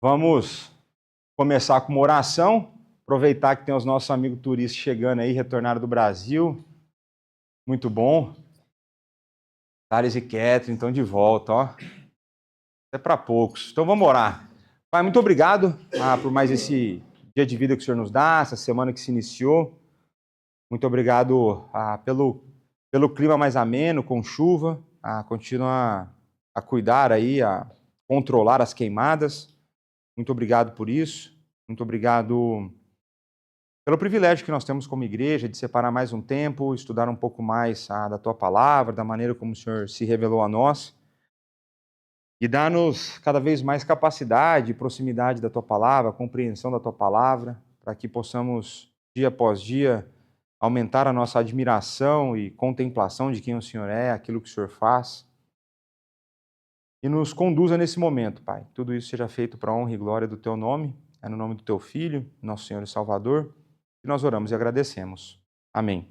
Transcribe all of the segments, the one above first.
Vamos começar com uma oração, aproveitar que tem os nossos amigos turistas chegando aí, retornaram do Brasil. Muito bom. Thales e Catherine estão de volta, ó. É para poucos. Então vamos orar. Pai, muito obrigado por mais esse dia de vida que o Senhor nos dá, essa semana que se iniciou. Muito obrigado pelo clima mais ameno, com chuva. Continua a cuidar aí, a controlar as queimadas. Muito obrigado por isso. Muito obrigado pelo privilégio que nós temos como igreja de separar mais um tempo, estudar um pouco mais da Tua Palavra, da maneira como o Senhor se revelou a nós. E dá-nos cada vez mais capacidade e proximidade da Tua Palavra, compreensão da Tua Palavra, para que possamos, dia após dia, aumentar a nossa admiração e contemplação de quem o Senhor é, aquilo que o Senhor faz. E nos conduza nesse momento, Pai. Tudo isso seja feito para a honra e glória do Teu nome, é no nome do Teu Filho, nosso Senhor e Salvador, que nós oramos e agradecemos. Amém.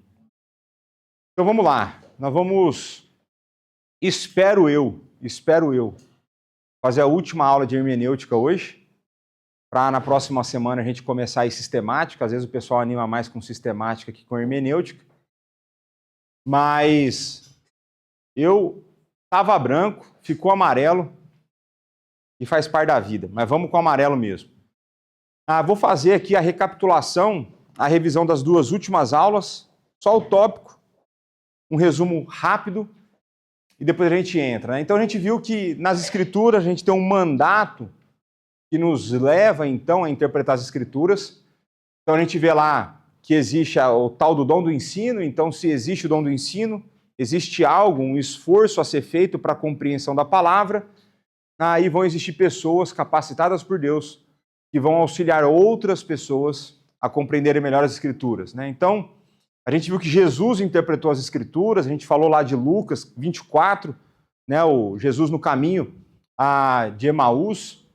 Então vamos lá. Nós vamos, espero eu, fazer a última aula de hermenêutica hoje, para na próxima semana a gente começar a ir sistemática. Às vezes o pessoal anima mais com sistemática que com hermenêutica. Mas eu estava branco, ficou amarelo e faz parte da vida. Mas vamos com amarelo mesmo. Vou fazer aqui a recapitulação, a revisão das duas últimas aulas, só o tópico, um resumo rápido, e depois a gente entra, né? Então a gente viu que nas Escrituras a gente tem um mandato que nos leva, então, a interpretar as Escrituras. Então a gente vê lá que existe o tal do dom do ensino. Então, se existe o dom do ensino, existe algo, um esforço a ser feito para a compreensão da palavra. Aí vão existir pessoas capacitadas por Deus que vão auxiliar outras pessoas a compreenderem melhor as Escrituras, né? Então, a gente viu que Jesus interpretou as Escrituras. A gente falou lá de Lucas 24, né, o Jesus no caminho de Emaús.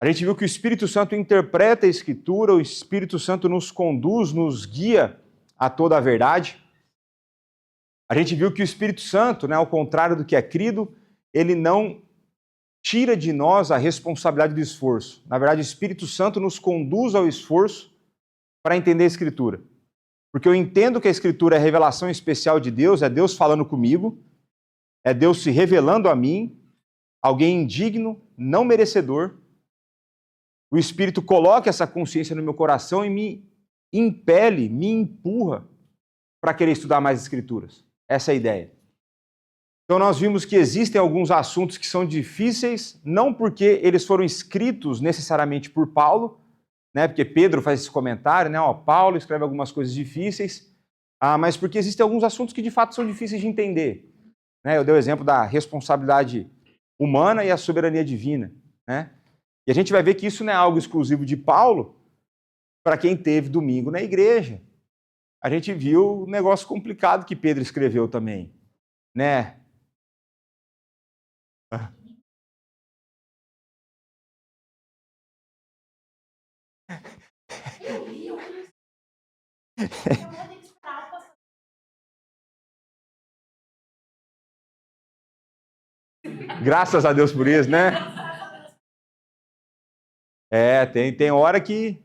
A gente viu que o Espírito Santo interpreta a Escritura, o Espírito Santo nos conduz, nos guia a toda a verdade. A gente viu que o Espírito Santo, né, ao contrário do que é crido, ele não tira de nós a responsabilidade do esforço. Na verdade, o Espírito Santo nos conduz ao esforço para entender a Escritura. Porque eu entendo que a Escritura é a revelação especial de Deus, é Deus falando comigo, é Deus se revelando a mim, alguém indigno, não merecedor. O Espírito coloca essa consciência no meu coração e me impele, me empurra para querer estudar mais Escrituras. Essa é a ideia. Então nós vimos que existem alguns assuntos que são difíceis, não porque eles foram escritos necessariamente por Paulo, né? Porque Pedro faz esse comentário, né? Paulo escreve algumas coisas difíceis, mas porque existem alguns assuntos que de fato são difíceis de entender, né? Eu dei o exemplo da responsabilidade humana e a soberania divina, né? E a gente vai ver que isso não é algo exclusivo de Paulo. Para quem teve domingo na igreja, a gente viu um negócio complicado que Pedro escreveu também, né? Graças a Deus por isso, né? Tem hora que...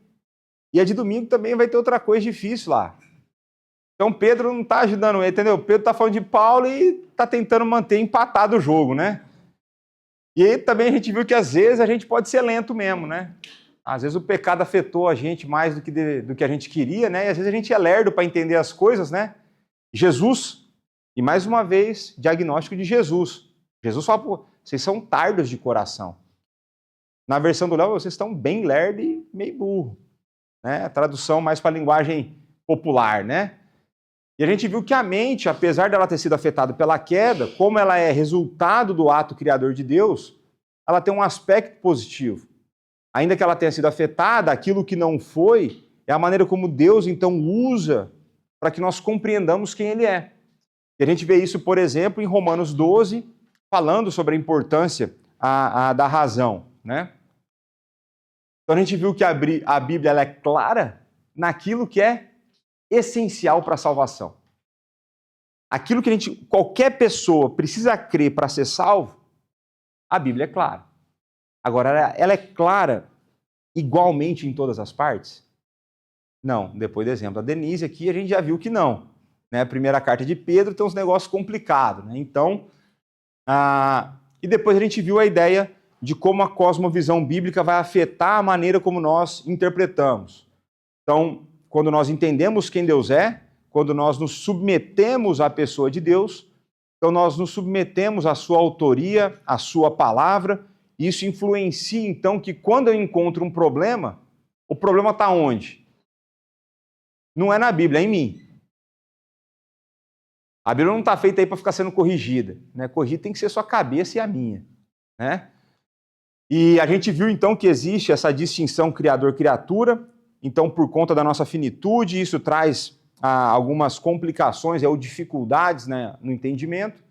E a de domingo também vai ter outra coisa difícil lá. Então Pedro não está ajudando ele, entendeu? Pedro está falando de Paulo e está tentando manter empatado o jogo, né? E aí também a gente viu que às vezes a gente pode ser lento mesmo, né? Às vezes o pecado afetou a gente mais do que a gente queria, né? E às vezes a gente é lerdo para entender as coisas, né? Jesus, e mais uma vez, diagnóstico de Jesus. Jesus fala, pô, vocês são tardos de coração. Na versão do Léo, vocês estão bem lerdo e meio burro, né? A tradução mais para a linguagem popular, né? E a gente viu que a mente, apesar dela ter sido afetada pela queda, como ela é resultado do ato criador de Deus, ela tem um aspecto positivo. Ainda que ela tenha sido afetada, aquilo que não foi é a maneira como Deus, então, usa para que nós compreendamos quem Ele é. E a gente vê isso, por exemplo, em Romanos 12, falando sobre a importância da razão, né? Então a gente viu que a Bíblia ela é clara naquilo que é essencial para a salvação. Aquilo que qualquer pessoa precisa crer para ser salvo, a Bíblia é clara. Agora, ela é clara igualmente em todas as partes? Não. Depois do exemplo da Denise aqui, a gente já viu que não. Né? A primeira carta de Pedro tem uns negócios complicados. Né? Então, e depois a gente viu a ideia de como a cosmovisão bíblica vai afetar a maneira como nós interpretamos. Então, quando nós entendemos quem Deus é, quando nós nos submetemos à pessoa de Deus, então nós nos submetemos à sua autoria, à sua palavra, e isso influencia, então, que quando eu encontro um problema, o problema está onde? Não é na Bíblia, é em mim. A Bíblia não está feita aí para ficar sendo corrigida. Né? Corrigida tem que ser sua cabeça e a minha. Né? E a gente viu, então, que existe essa distinção criador-criatura. Então, por conta da nossa finitude, isso traz algumas complicações ou dificuldades, né, no entendimento.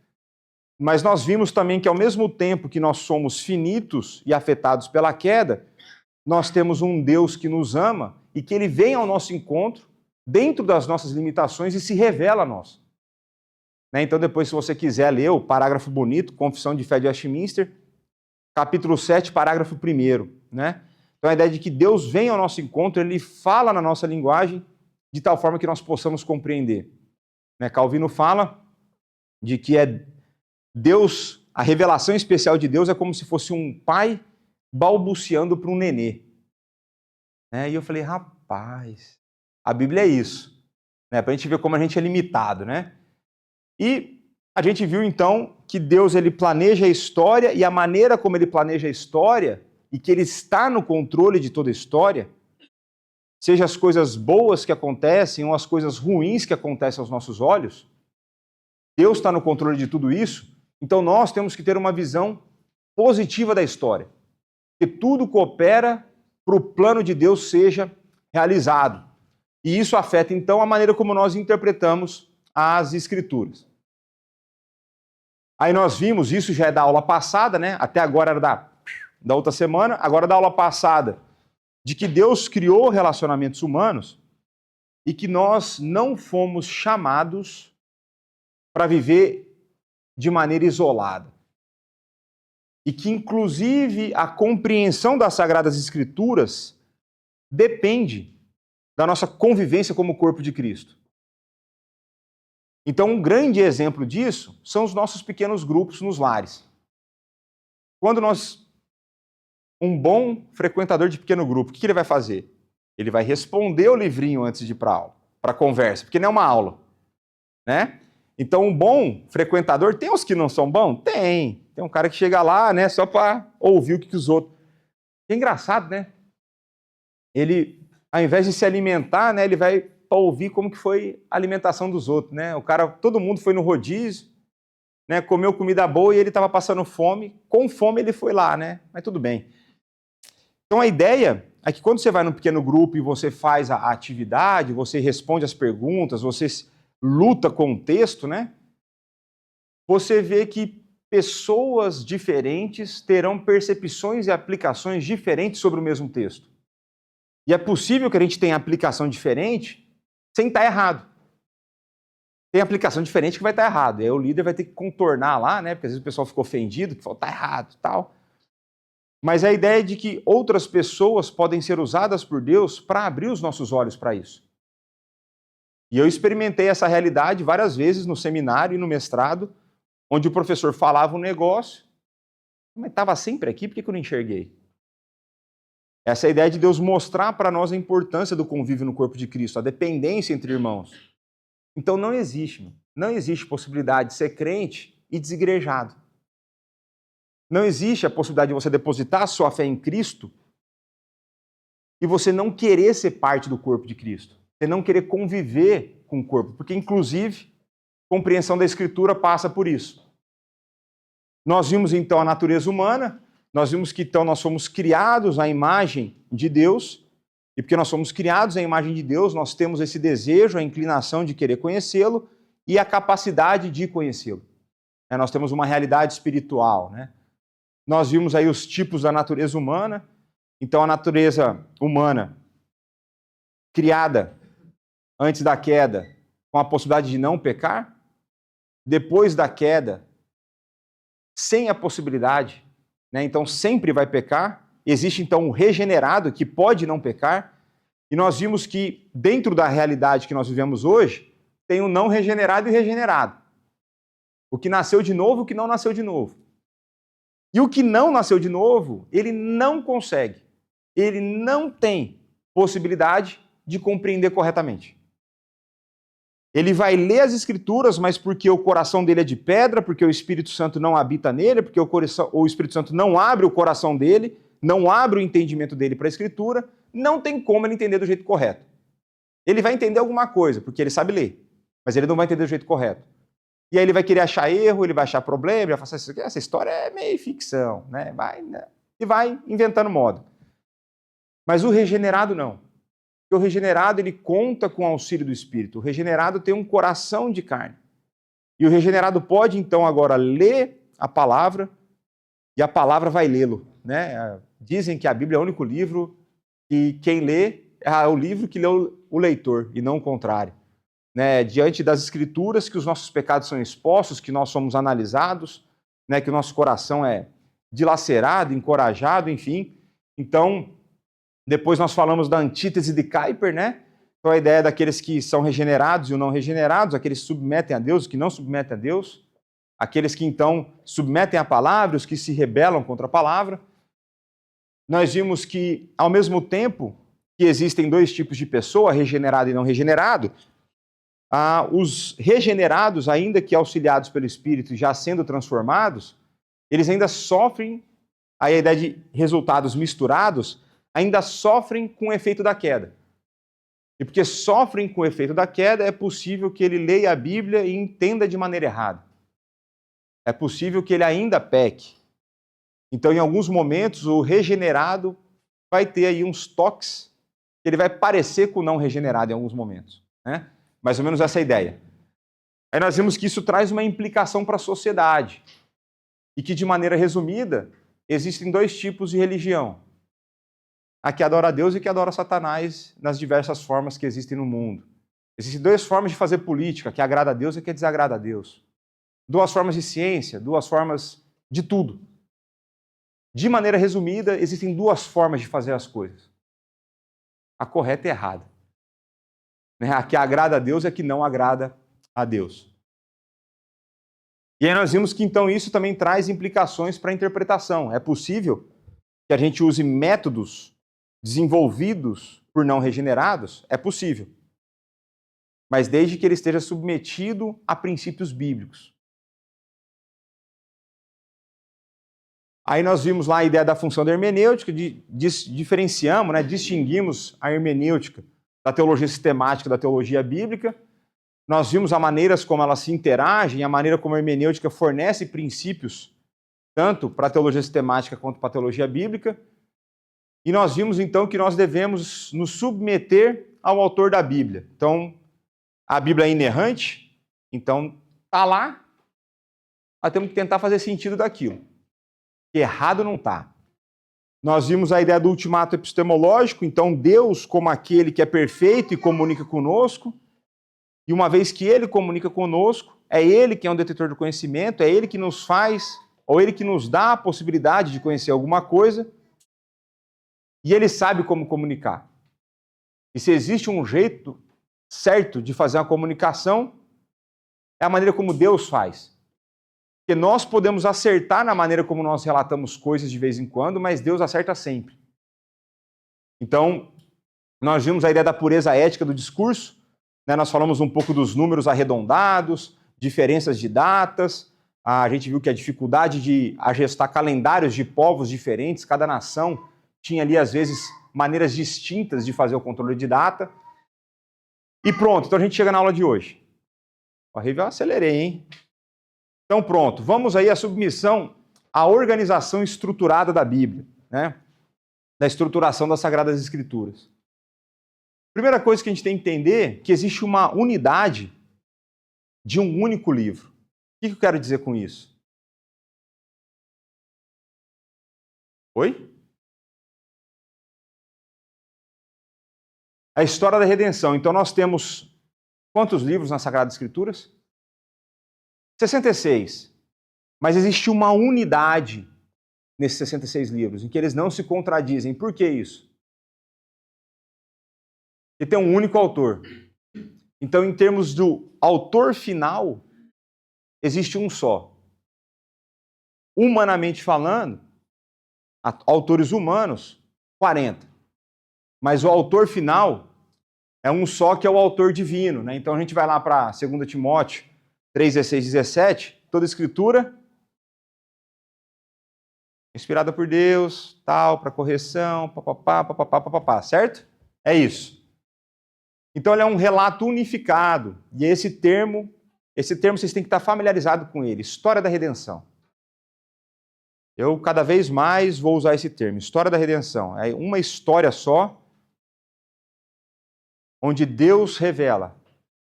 Mas nós vimos também que, ao mesmo tempo que nós somos finitos e afetados pela queda, nós temos um Deus que nos ama e que Ele vem ao nosso encontro, dentro das nossas limitações, e se revela a nós. Né? Então, depois, se você quiser ler o parágrafo bonito, Confissão de Fé de Westminster, capítulo 7, parágrafo 1º, né? Então, a ideia de que Deus vem ao nosso encontro, Ele fala na nossa linguagem, de tal forma que nós possamos compreender. Né? Calvino fala de que Deus, a revelação especial de Deus é como se fosse um pai balbuciando para um nenê. Né? E eu falei, rapaz, a Bíblia é isso. Né? Para a gente ver como a gente é limitado. Né? E a gente viu, então, que Deus ele planeja a história, e a maneira como Ele planeja a história, e que Ele está no controle de toda a história, seja as coisas boas que acontecem ou as coisas ruins que acontecem aos nossos olhos, Deus está no controle de tudo isso, então nós temos que ter uma visão positiva da história, que tudo coopera para o plano de Deus seja realizado. E isso afeta, então, a maneira como nós interpretamos as Escrituras. Aí nós vimos, isso já é da aula passada, né? Até agora era da outra semana, agora da aula passada, de que Deus criou relacionamentos humanos e que nós não fomos chamados para viver de maneira isolada. E que, inclusive, a compreensão das Sagradas Escrituras depende da nossa convivência como corpo de Cristo. Então, um grande exemplo disso são os nossos pequenos grupos nos lares. Quando um bom frequentador de pequeno grupo, o que ele vai fazer? Ele vai responder o livrinho antes de ir para a aula, para a conversa, porque não é uma aula. Né? Então, um bom frequentador, tem uns que não são bons? Tem. Tem um cara que chega lá, né, só para ouvir o que os outros... É engraçado, né? Ele, ao invés de se alimentar, né, ele vai para ouvir como que foi a alimentação dos outros. Né? Todo mundo foi no rodízio, né, comeu comida boa e ele estava passando fome. Com fome ele foi lá, né? Mas tudo bem. Então a ideia é que quando você vai num pequeno grupo e você faz a atividade, você responde as perguntas, você luta com o texto, né? Você vê que pessoas diferentes terão percepções e aplicações diferentes sobre o mesmo texto. E é possível que a gente tenha aplicação diferente sem estar errado. Tem aplicação diferente que vai estar errado. E aí o líder vai ter que contornar lá, né? Porque às vezes o pessoal fica ofendido, que fala, tá errado e tal. Mas a ideia é de que outras pessoas podem ser usadas por Deus para abrir os nossos olhos para isso. E eu experimentei essa realidade várias vezes no seminário e no mestrado, onde o professor falava um negócio, mas estava sempre aqui, por que eu não enxerguei? Essa é a ideia de Deus mostrar para nós a importância do convívio no corpo de Cristo, a dependência entre irmãos. Então não existe possibilidade de ser crente e desigrejado. Não existe a possibilidade de você depositar a sua fé em Cristo e você não querer ser parte do corpo de Cristo. Você não querer conviver com o corpo, porque, inclusive, a compreensão da Escritura passa por isso. Nós vimos, então, a natureza humana, nós vimos que, então, nós somos criados à imagem de Deus, e porque nós somos criados à imagem de Deus, nós temos esse desejo, a inclinação de querer conhecê-lo e a capacidade de conhecê-lo. Nós temos uma realidade espiritual, né? Nós vimos aí os tipos da natureza humana. Então, a natureza humana, criada antes da queda, com a possibilidade de não pecar. Depois da queda, sem a possibilidade, né? Então sempre vai pecar. existe então o regenerado, que pode não pecar, e nós vimos que dentro da realidade que nós vivemos hoje, tem o não regenerado e o regenerado. O que nasceu de novo e o que não nasceu de novo. E o que não nasceu de novo, ele não consegue, ele não tem possibilidade de compreender corretamente. Ele vai ler as Escrituras, mas porque o coração dele é de pedra, porque o Espírito Santo não habita nele, porque o Espírito Santo não abre o coração dele, não abre o entendimento dele para a Escritura, não tem como ele entender do jeito correto. Ele vai entender alguma coisa, porque ele sabe ler, mas ele não vai entender do jeito correto. E aí ele vai querer achar erro, ele vai achar problema, ele vai falar assim, essa história é meio ficção, né? E vai inventando moda. Mas o regenerado não. Porque o regenerado, ele conta com o auxílio do Espírito. O regenerado tem um coração de carne. E o regenerado pode, então, agora ler a palavra e a palavra vai lê-lo, né? Dizem que a Bíblia é o único livro que quem lê é o livro que lê o leitor e não o contrário. Né? Diante das Escrituras que os nossos pecados são expostos, que nós somos analisados, né? Que o nosso coração é dilacerado, encorajado, enfim. Então, depois nós falamos da antítese de Kuyper, né? Então a ideia daqueles que são regenerados e os não regenerados, aqueles que submetem a Deus, os que não submetem a Deus, aqueles que então submetem a palavra, os que se rebelam contra a palavra. Nós vimos que, ao mesmo tempo que existem dois tipos de pessoa, regenerado e não regenerado, os regenerados, ainda que auxiliados pelo Espírito, já sendo transformados, eles ainda sofrem, a ideia de resultados misturados, ainda sofrem com o efeito da queda. E porque sofrem com o efeito da queda, é possível que ele leia a Bíblia e entenda de maneira errada. É possível que ele ainda peque. Então, em alguns momentos, o regenerado vai ter aí uns toques que ele vai parecer com o não regenerado em alguns momentos, né? Mais ou menos essa é a ideia. Aí nós vimos que isso traz uma implicação para a sociedade. E que, de maneira resumida, existem dois tipos de religião. A que adora a Deus e que adora Satanás nas diversas formas que existem no mundo. Existem duas formas de fazer política, que agrada a Deus e que desagrada a Deus. Duas formas de ciência, duas formas de tudo. De maneira resumida, existem duas formas de fazer as coisas. A correta e a errada. A que agrada a Deus e a que não agrada a Deus. E aí nós vimos que então isso também traz implicações para a interpretação. É possível que a gente use métodos desenvolvidos por não regenerados? É possível. Mas desde que ele esteja submetido a princípios bíblicos. Aí nós vimos lá a ideia da função da hermenêutica, diferenciamos, né, distinguimos a hermenêutica da teologia sistemática da teologia bíblica. Nós vimos as maneiras como elas se interagem, a maneira como a hermenêutica fornece princípios, tanto para a teologia sistemática quanto para a teologia bíblica. E nós vimos, então, que nós devemos nos submeter ao autor da Bíblia. Então, a Bíblia é inerrante, então está lá, nós temos que tentar fazer sentido daquilo. Que errado não está. Nós vimos a ideia do ultimato epistemológico, então Deus como aquele que é perfeito e comunica conosco, e uma vez que Ele comunica conosco, é Ele que é um detetor do conhecimento, é Ele que nos faz, ou Ele que nos dá a possibilidade de conhecer alguma coisa, e Ele sabe como comunicar. E se existe um jeito certo de fazer uma comunicação, é a maneira como Deus faz. Porque nós podemos acertar na maneira como nós relatamos coisas de vez em quando, mas Deus acerta sempre. Então, nós vimos a ideia da pureza ética do discurso, né? Nós falamos um pouco dos números arredondados, diferenças de datas, a gente viu que a dificuldade de agestar calendários de povos diferentes, cada nação tinha ali, às vezes, maneiras distintas de fazer o controle de data. E pronto, então a gente chega na aula de hoje. Eu acelerei, hein? Então pronto, vamos aí à submissão à organização estruturada da Bíblia, né? Da estruturação das Sagradas Escrituras. Primeira coisa que a gente tem que entender é que existe uma unidade de um único livro. O que eu quero dizer com isso? Oi? A história da redenção. Então nós temos quantos livros nas Sagradas Escrituras? 66. Mas existe uma unidade nesses 66 livros, em que eles não se contradizem. Por que isso? Porque tem um único autor. Então, em termos do autor final, existe um só. Humanamente falando, autores humanos, 40. Mas o autor final é um só, que é o autor divino, né? Então a gente vai lá para 2 Timóteo 3, 16, 17, toda escritura inspirada por Deus, tal, para correção, papapá, papapá, papapá, certo? É isso. Então ele é um relato unificado, e esse termo vocês têm que estar familiarizados com ele, história da redenção. Eu cada vez mais vou usar esse termo, história da redenção. É uma história só, onde Deus revela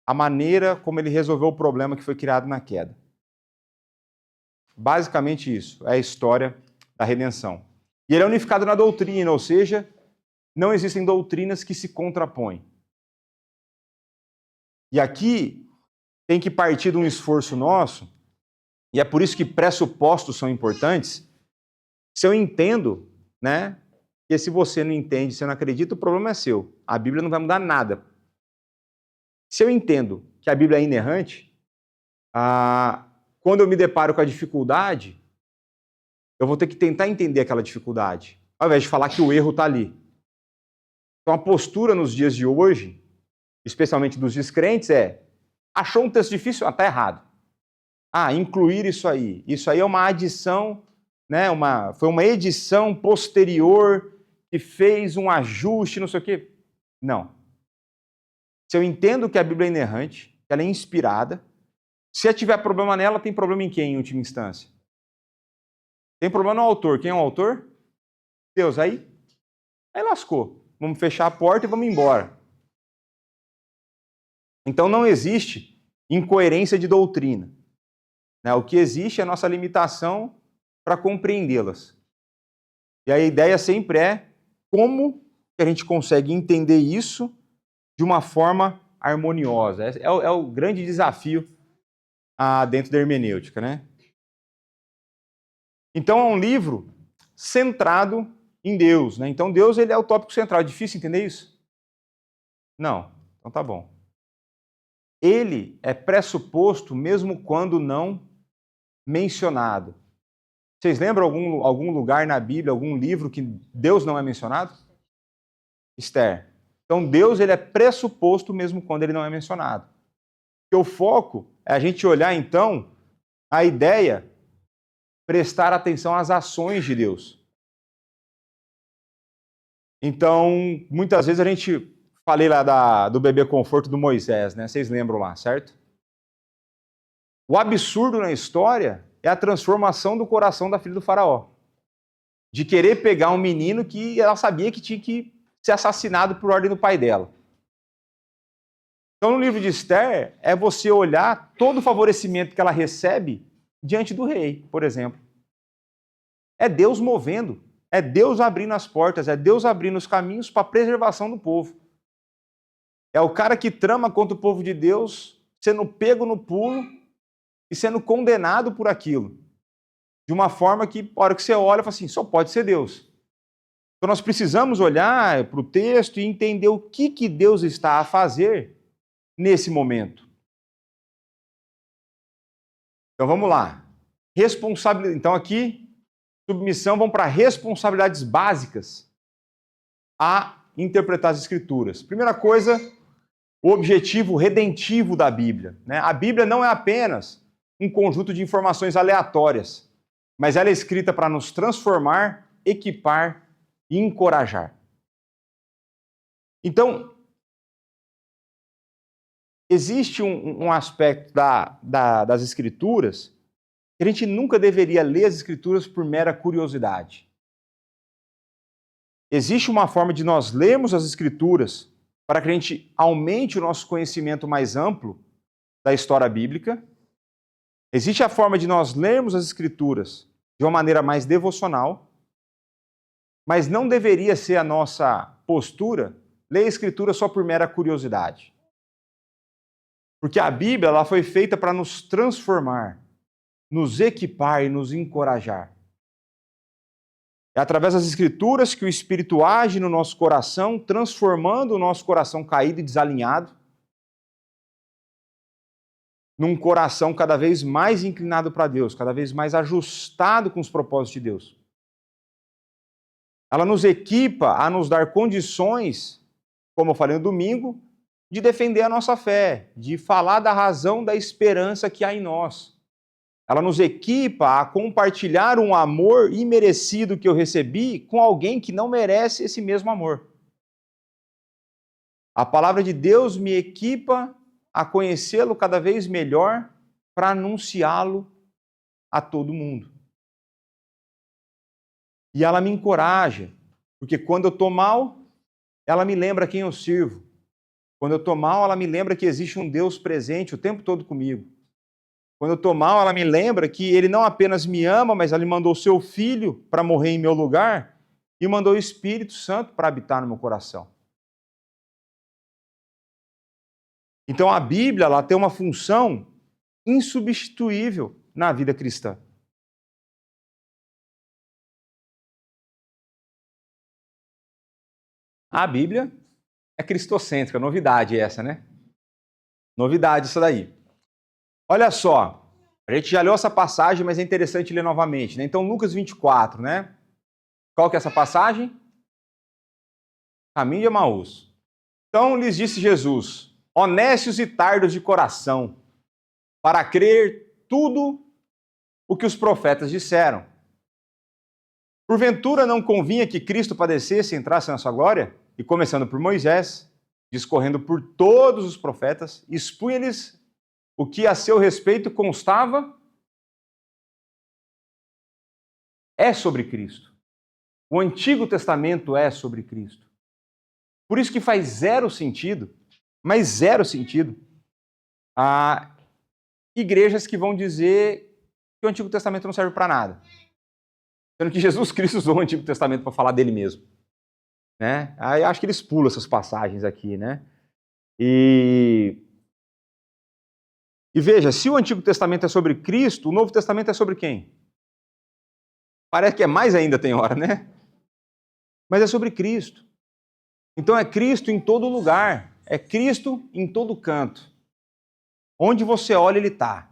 a maneira como ele resolveu o problema que foi criado na queda. Basicamente isso, é a história da redenção. E ele é unificado na doutrina, ou seja, não existem doutrinas que se contrapõem. E aqui tem que partir de um esforço nosso, e é por isso que pressupostos são importantes. Se eu entendo, né, que se você não entende, se eu não acredita, o problema é seu. A Bíblia não vai mudar nada. Se eu entendo que a Bíblia é inerrante, quando eu me deparo com a dificuldade, eu vou ter que tentar entender aquela dificuldade, ao invés de falar que o erro está ali. Então a postura nos dias de hoje, especialmente dos descrentes, achou um texto difícil? Está errado. Incluir isso aí é uma adição, né, foi uma edição posterior que fez um ajuste, não sei o quê. Não. Se eu entendo que a Bíblia é inerrante, que ela é inspirada, se eu tiver problema nela, tem problema em quem, em última instância? Tem problema no autor. Quem é o autor? Deus. Aí lascou. Vamos fechar a porta e vamos embora. Então não existe incoerência de doutrina. O que existe é a nossa limitação para compreendê-las. E a ideia sempre é como a gente consegue entender isso de uma forma harmoniosa. É o grande desafio dentro da hermenêutica, né? Então é um livro centrado em Deus, né? Então Deus, ele é o tópico central. É difícil entender isso? Não. Então tá bom. Ele é pressuposto mesmo quando não mencionado. Vocês lembram algum lugar na Bíblia, algum livro que Deus não é mencionado? Esther. Então Deus, ele é pressuposto mesmo quando ele não é mencionado. Porque o foco é a gente olhar então a ideia, prestar atenção às ações de Deus. Então, muitas vezes a gente falei lá do bebê conforto do Moisés, né? Vocês lembram lá, certo? O absurdo na história é a transformação do coração da filha do faraó. De querer pegar um menino que ela sabia que tinha que ser assassinado por ordem do pai dela. Então, no livro de Esther, é você olhar todo o favorecimento que ela recebe diante do rei, por exemplo. É Deus movendo, é Deus abrindo as portas, é Deus abrindo os caminhos para a preservação do povo. É o cara que trama contra o povo de Deus, sendo pego no pulo e sendo condenado por aquilo. De uma forma que, a hora que você olha, fala assim, só pode ser Deus. Então nós precisamos olhar para o texto e entender o que Deus está a fazer nesse momento. Então vamos lá. Então aqui, submissão, vamos para responsabilidades básicas a interpretar as Escrituras. Primeira coisa, o objetivo redentivo da Bíblia, né? A Bíblia não é apenas um conjunto de informações aleatórias, mas ela é escrita para nos transformar, equipar e encorajar. Então, existe um aspecto das Escrituras que a gente nunca deveria ler as Escrituras por mera curiosidade. Existe uma forma de nós lermos as Escrituras para que a gente aumente o nosso conhecimento mais amplo da história bíblica. Existe a forma de nós lermos as Escrituras de uma maneira mais devocional, mas não deveria ser a nossa postura ler a Escritura só por mera curiosidade. Porque a Bíblia ela foi feita para nos transformar, nos equipar e nos encorajar. É através das Escrituras que o Espírito age no nosso coração, transformando o nosso coração caído e desalinhado num coração cada vez mais inclinado para Deus, cada vez mais ajustado com os propósitos de Deus. Ela nos equipa a nos dar condições, como eu falei no domingo, de defender a nossa fé, de falar da razão da esperança que há em nós. Ela nos equipa a compartilhar um amor imerecido que eu recebi com alguém que não merece esse mesmo amor. A palavra de Deus me equipa a conhecê-lo cada vez melhor para anunciá-lo a todo mundo. E ela me encoraja, porque quando eu estou mal, ela me lembra quem eu sirvo. Quando eu estou mal, ela me lembra que existe um Deus presente o tempo todo comigo. Quando eu estou mal, ela me lembra que Ele não apenas me ama, mas Ele mandou o seu Filho para morrer em meu lugar e mandou o Espírito Santo para habitar no meu coração. Então a Bíblia ela tem uma função insubstituível na vida cristã. A Bíblia é cristocêntrica, novidade essa, né? Novidade isso daí. Olha só, a gente já leu essa passagem, mas é interessante ler novamente, né? Então, Lucas 24, né? Qual que é essa passagem? Caminho de Emaús. Então lhes disse Jesus, honestos e tardos de coração, para crer tudo o que os profetas disseram. Porventura não convinha que Cristo padecesse e entrasse na sua glória? E começando por Moisés, discorrendo por todos os profetas, expunha-lhes o que a seu respeito constava é sobre Cristo. O Antigo Testamento é sobre Cristo. Por isso que faz zero sentido, mas zero sentido, a igrejas que vão dizer que o Antigo Testamento não serve para nada. Sendo que Jesus Cristo usou o Antigo Testamento para falar dele mesmo. Né? Aí acho que eles pulam essas passagens aqui, né? E veja, se o Antigo Testamento é sobre Cristo, o Novo Testamento é sobre quem? Parece que é mais ainda, tem hora, né? Mas é sobre Cristo. Então é Cristo em todo lugar. É Cristo em todo canto. Onde você olha, Ele está.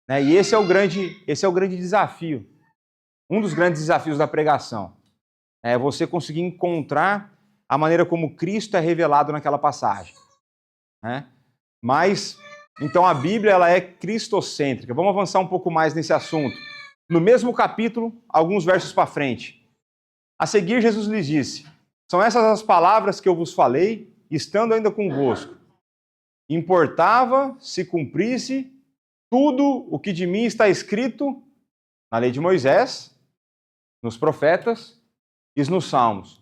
Né? E esse é o grande desafio. Um dos grandes desafios da pregação. É você conseguir encontrar a maneira como Cristo é revelado naquela passagem. Né? Mas, então a Bíblia ela é cristocêntrica. Vamos avançar um pouco mais nesse assunto. No mesmo capítulo, alguns versos para frente. A seguir, Jesus lhes disse, são essas as palavras que eu vos falei, estando ainda convosco. Importava se cumprisse tudo o que de mim está escrito na lei de Moisés, nos profetas e nos salmos.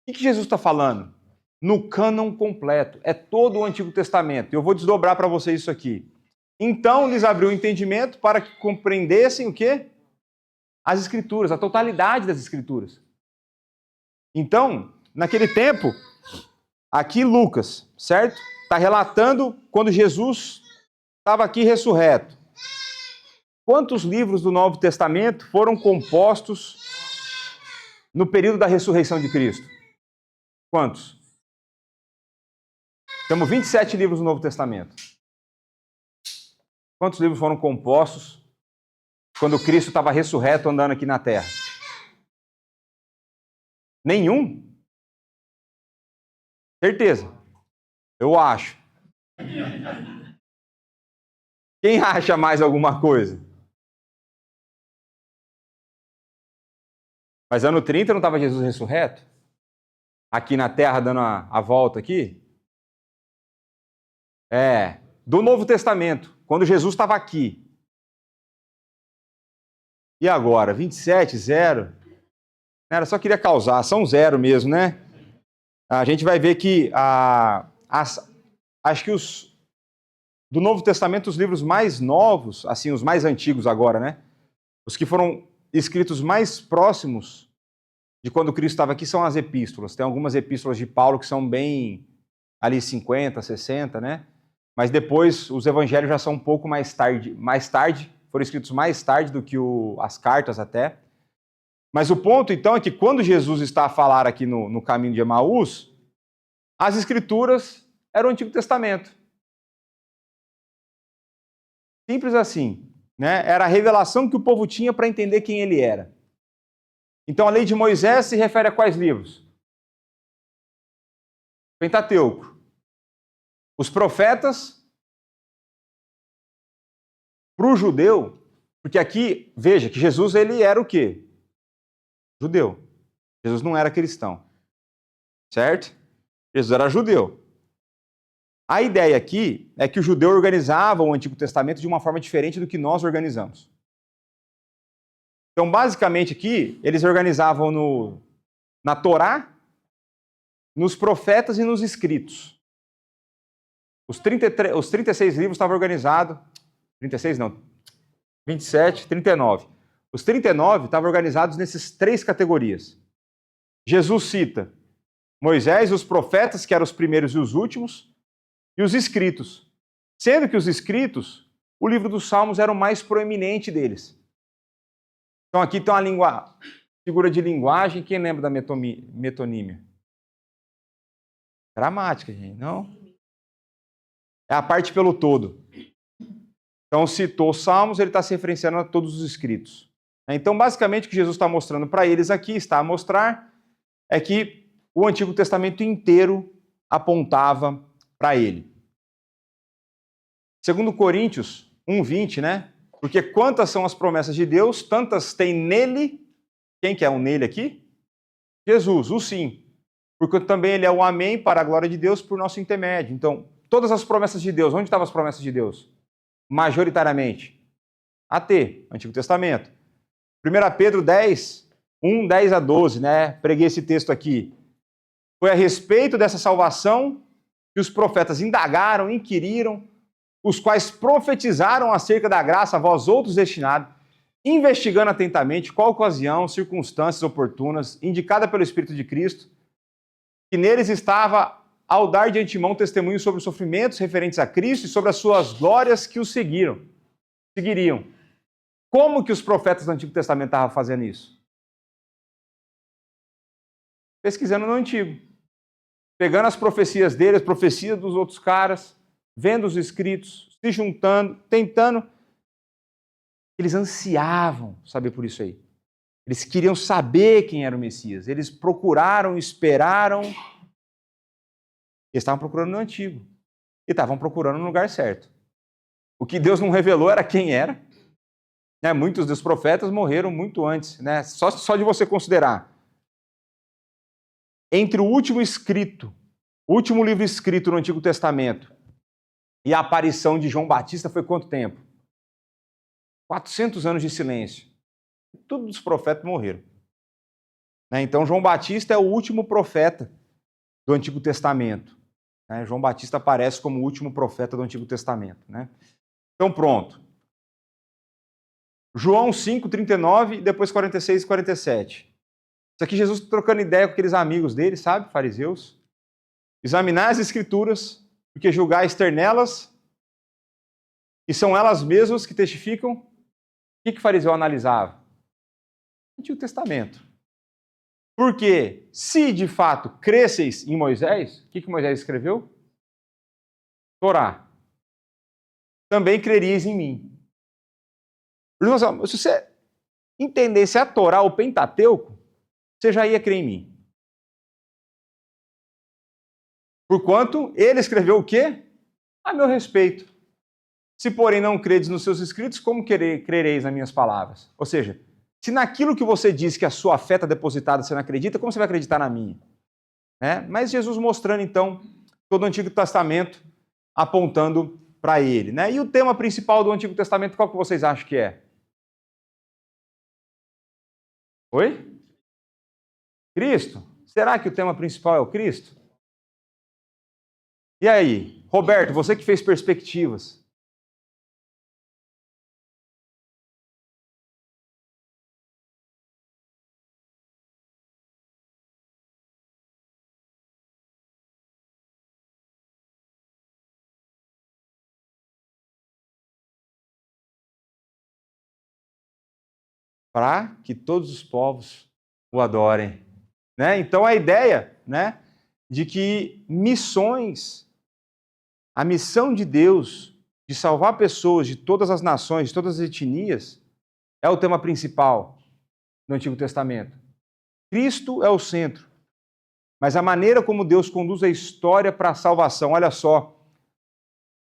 O que Jesus está falando? No cânon completo. É todo o Antigo Testamento. Eu vou desdobrar para vocês isso aqui. Então lhes abriu o entendimento para que compreendessem o quê? As Escrituras, a totalidade das Escrituras. Então, naquele tempo, aqui Lucas, certo? Está relatando quando Jesus estava aqui ressurreto. Quantos livros do Novo Testamento foram compostos no período da ressurreição de Cristo? Quantos? Temos 27 livros do Novo Testamento. Quantos livros foram compostos quando Cristo estava ressurreto andando aqui na Terra? Nenhum? Certeza. Eu acho. Quem acha mais alguma coisa? Mas ano 30 não estava Jesus ressurreto? Aqui na Terra dando a volta aqui? Do Novo Testamento, quando Jesus estava aqui. E agora? 27, 0? Era só queria causar, são 0 mesmo, né? A gente vai ver que acho que do Novo Testamento, os livros mais novos, assim, os mais antigos agora, né? Os que foram escritos mais próximos de quando Cristo estava aqui são as epístolas. Tem algumas epístolas de Paulo que são bem ali 50, 60, né? Mas depois os evangelhos já são um pouco mais tarde, foram escritos mais tarde do que as cartas até. Mas o ponto, então, é que quando Jesus está a falar aqui no caminho de Emaús, as Escrituras eram o Antigo Testamento. Simples assim. Né? Era a revelação que o povo tinha para entender quem ele era. Então, a lei de Moisés se refere a quais livros? Pentateuco. Os profetas, para o judeu, porque aqui, veja que Jesus ele era o quê? Judeu. Jesus não era cristão. Certo? Jesus era judeu. A ideia aqui é que o judeu organizava o Antigo Testamento de uma forma diferente do que nós organizamos. Então, basicamente aqui, eles organizavam na Torá, nos profetas e nos escritos. Os 36 livros estavam organizados, 36 não, 27, 39. Os 39 estavam organizados nessas três categorias. Jesus cita Moisés, os profetas, que eram os primeiros e os últimos, e os escritos. Sendo que os escritos, o livro dos Salmos era o mais proeminente deles. Então aqui tem uma figura de linguagem. Quem lembra da metonímia? Gramática, gente, não? É a parte pelo todo. Então citou os Salmos, ele está se referenciando a todos os escritos. Então basicamente o que Jesus está mostrando para eles aqui, está a mostrar, é que o Antigo Testamento inteiro apontava para ele. Segundo Coríntios 1:20, né? Porque quantas são as promessas de Deus, tantas tem nele. Quem que é o nele aqui? Jesus, o sim. Porque também ele é o amém para a glória de Deus por nosso intermédio. Então, todas as promessas de Deus, onde estavam as promessas de Deus? Majoritariamente. Antigo Testamento. 1 Pedro 10, 10 a 12, né? Preguei esse texto aqui. Foi a respeito dessa salvação que os profetas indagaram, inquiriram, os quais profetizaram acerca da graça a vós outros destinado, investigando atentamente qual ocasião, circunstâncias oportunas, indicada pelo Espírito de Cristo, que neles estava ao dar de antemão testemunho sobre os sofrimentos referentes a Cristo e sobre as suas glórias que os seguiriam. Como que os profetas do Antigo Testamento estavam fazendo isso? Pesquisando no Antigo. Pegando as profecias deles, profecias dos outros caras, vendo os escritos, se juntando, tentando. Eles ansiavam saber por isso aí. Eles queriam saber quem era o Messias. Eles procuraram, esperaram. Eles estavam procurando no Antigo. E estavam procurando no lugar certo. O que Deus não revelou era quem era. Né? Muitos dos profetas morreram muito antes. Né? Só de você considerar. Entre o último livro escrito no Antigo Testamento e a aparição de João Batista foi quanto tempo? 400 anos de silêncio. Todos os profetas morreram. Então, João Batista é o último profeta do Antigo Testamento. João Batista aparece como o último profeta do Antigo Testamento. Então, pronto. João 5, 39 e depois 46 e 47. Isso aqui Jesus trocando ideia com aqueles amigos dele, sabe? Fariseus. Examinar as Escrituras, porque julgais ter nelas, e são elas mesmas que testificam. O que o fariseu analisava? O Antigo Testamento. Porque, se de fato cresceis em Moisés, o que Moisés escreveu? Torá. Também crerias em mim. Se você entendesse a Torá, o Pentateuco, você já ia crer em mim. Porquanto ele escreveu o quê? A meu respeito. Se, porém, não credes nos seus escritos, como crereis nas minhas palavras? Ou seja, se naquilo que você diz que a sua fé está depositada você não acredita, como você vai acreditar na minha? Mas Jesus mostrando, então, todo o Antigo Testamento apontando para ele. E o tema principal do Antigo Testamento, qual que vocês acham que é? Oi? Cristo? Será que o tema principal é o Cristo? E aí, Roberto, você que fez perspectivas. para que todos os povos o adorem. Né? Então a ideia, né, de que missões, a missão de Deus de salvar pessoas de todas as nações, de todas as etnias, é o tema principal no Antigo Testamento. Cristo é o centro, mas a maneira como Deus conduz a história para a salvação, olha só,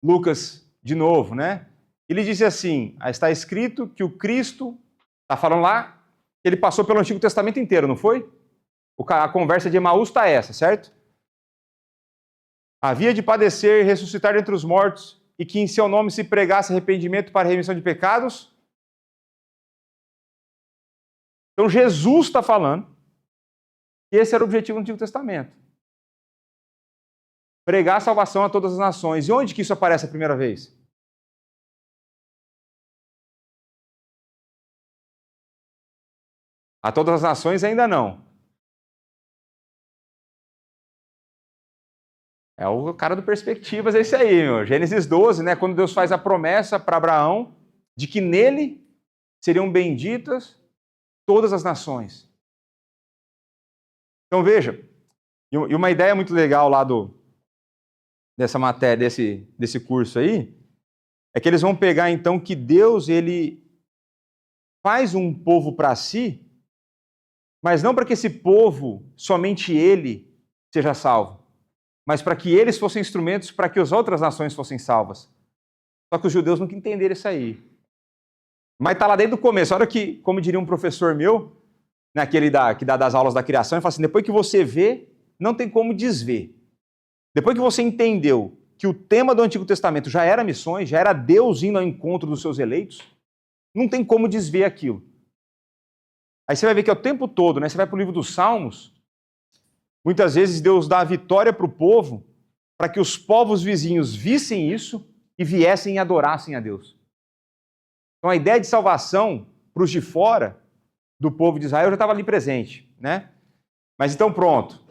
Lucas de novo, né? Ele disse assim, está escrito que o Cristo, está falando lá, ele passou pelo Antigo Testamento inteiro, não foi? A conversa de Emaús está essa, certo? Havia de padecer e ressuscitar dentre os mortos, e que em seu nome se pregasse arrependimento para a remissão de pecados. Então Jesus está falando que esse era o objetivo do Antigo Testamento. Pregar a salvação a todas as nações. E onde que isso aparece a primeira vez? A todas as nações ainda não. É o cara do Perspectivas, esse aí, meu. Gênesis 12, né? Quando Deus faz a promessa para Abraão de que nele seriam benditas todas as nações. Então veja, e uma ideia muito legal lá dessa matéria, desse curso aí, é que eles vão pegar então que Deus, ele faz um povo para si, mas não para que esse povo, somente ele, seja salvo, mas para que eles fossem instrumentos para que as outras nações fossem salvas. Só que os judeus nunca entenderam isso aí. Mas está lá desde o começo. A hora que, como diria um professor meu, naquele que dá das aulas da criação, ele fala assim, depois que você vê, não tem como desver. Depois que você entendeu que o tema do Antigo Testamento já era missões, já era Deus indo ao encontro dos seus eleitos, não tem como desver aquilo. Aí você vai ver que é o tempo todo, né? Você vai para o livro dos Salmos, muitas vezes Deus dá a vitória para o povo, para que os povos vizinhos vissem isso e viessem e adorassem a Deus. Então a ideia de salvação para os de fora do povo de Israel já estava ali presente, né? Mas então pronto.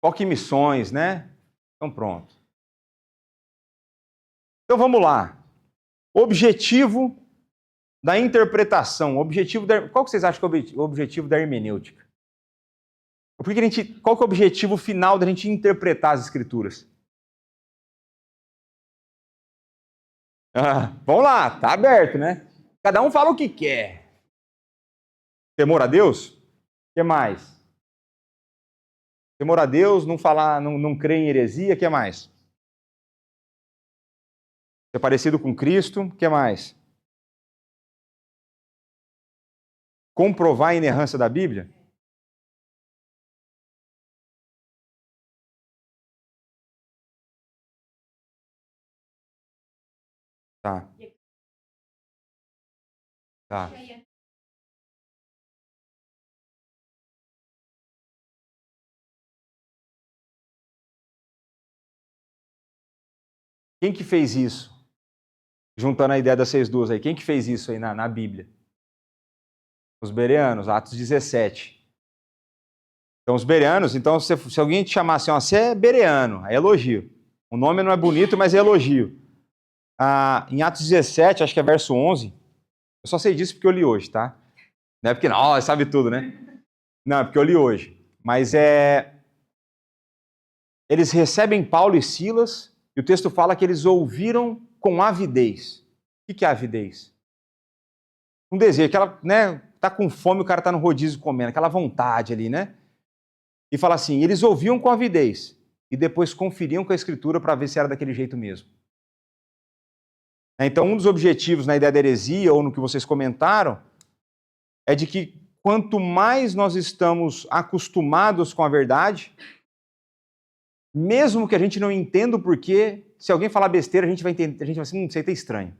Foque em missões, né? Então pronto. Então vamos lá. Objetivo da interpretação. Qual que vocês acham que é o objetivo da hermenêutica? Qual que é o objetivo final da gente interpretar as Escrituras? Vamos lá, tá aberto, né? Cada um fala o que quer. Temor a Deus? O que mais? Temor a Deus, não crer em heresia, o que mais? Ser parecido com Cristo, o que mais? Comprovar a inerrância da Bíblia? Tá. Tá. Quem que fez isso? Juntando a ideia das 6:2 aí, quem que fez isso aí na Bíblia? Os bereanos, Atos 17. Então, os bereanos, então, se alguém te chamar assim, ó, você é bereano, é elogio. O nome não é bonito, mas é elogio. Em Atos 17, acho que é verso 11, eu só sei disso porque eu li hoje, tá? Não é porque, não, sabe tudo, né? Não, é porque eu li hoje. Mas eles recebem Paulo e Silas, e o texto fala que eles ouviram com avidez. O que é avidez? Um desejo, aquela, né, tá com fome, o cara tá no rodízio comendo, aquela vontade ali, né? E fala assim, eles ouviam com avidez, e depois conferiam com a Escritura para ver se era daquele jeito mesmo. Então, um dos objetivos na ideia da heresia, ou no que vocês comentaram, é de que quanto mais nós estamos acostumados com a verdade, mesmo que a gente não entenda o porquê, se alguém falar besteira, a gente vai entender, a gente vai assim, isso aí tá estranho.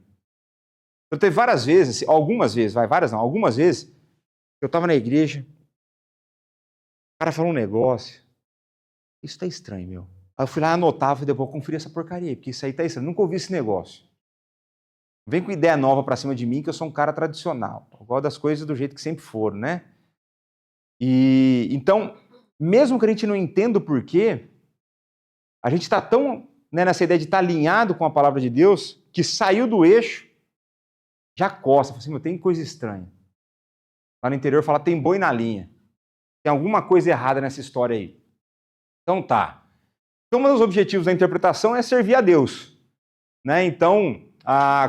Eu teve várias vezes, algumas vezes, algumas vezes, eu estava na igreja, o cara falou um negócio, isso tá estranho, meu. Aí eu fui lá, anotava e depois conferir essa porcaria, porque isso aí tá estranho, nunca ouvi esse negócio. Vem com ideia nova pra cima de mim, que eu sou um cara tradicional. Eu gosto das coisas do jeito que sempre foram, né? E então, mesmo que a gente não entenda o porquê, a gente está tão, né, nessa ideia de estar alinhado com a palavra de Deus, que saiu do eixo, já coça, fala assim, meu, tem coisa estranha. Lá no interior fala, tem boi na linha. Tem alguma coisa errada nessa história aí. Então tá. Então, um dos objetivos da interpretação é servir a Deus. Né? Então,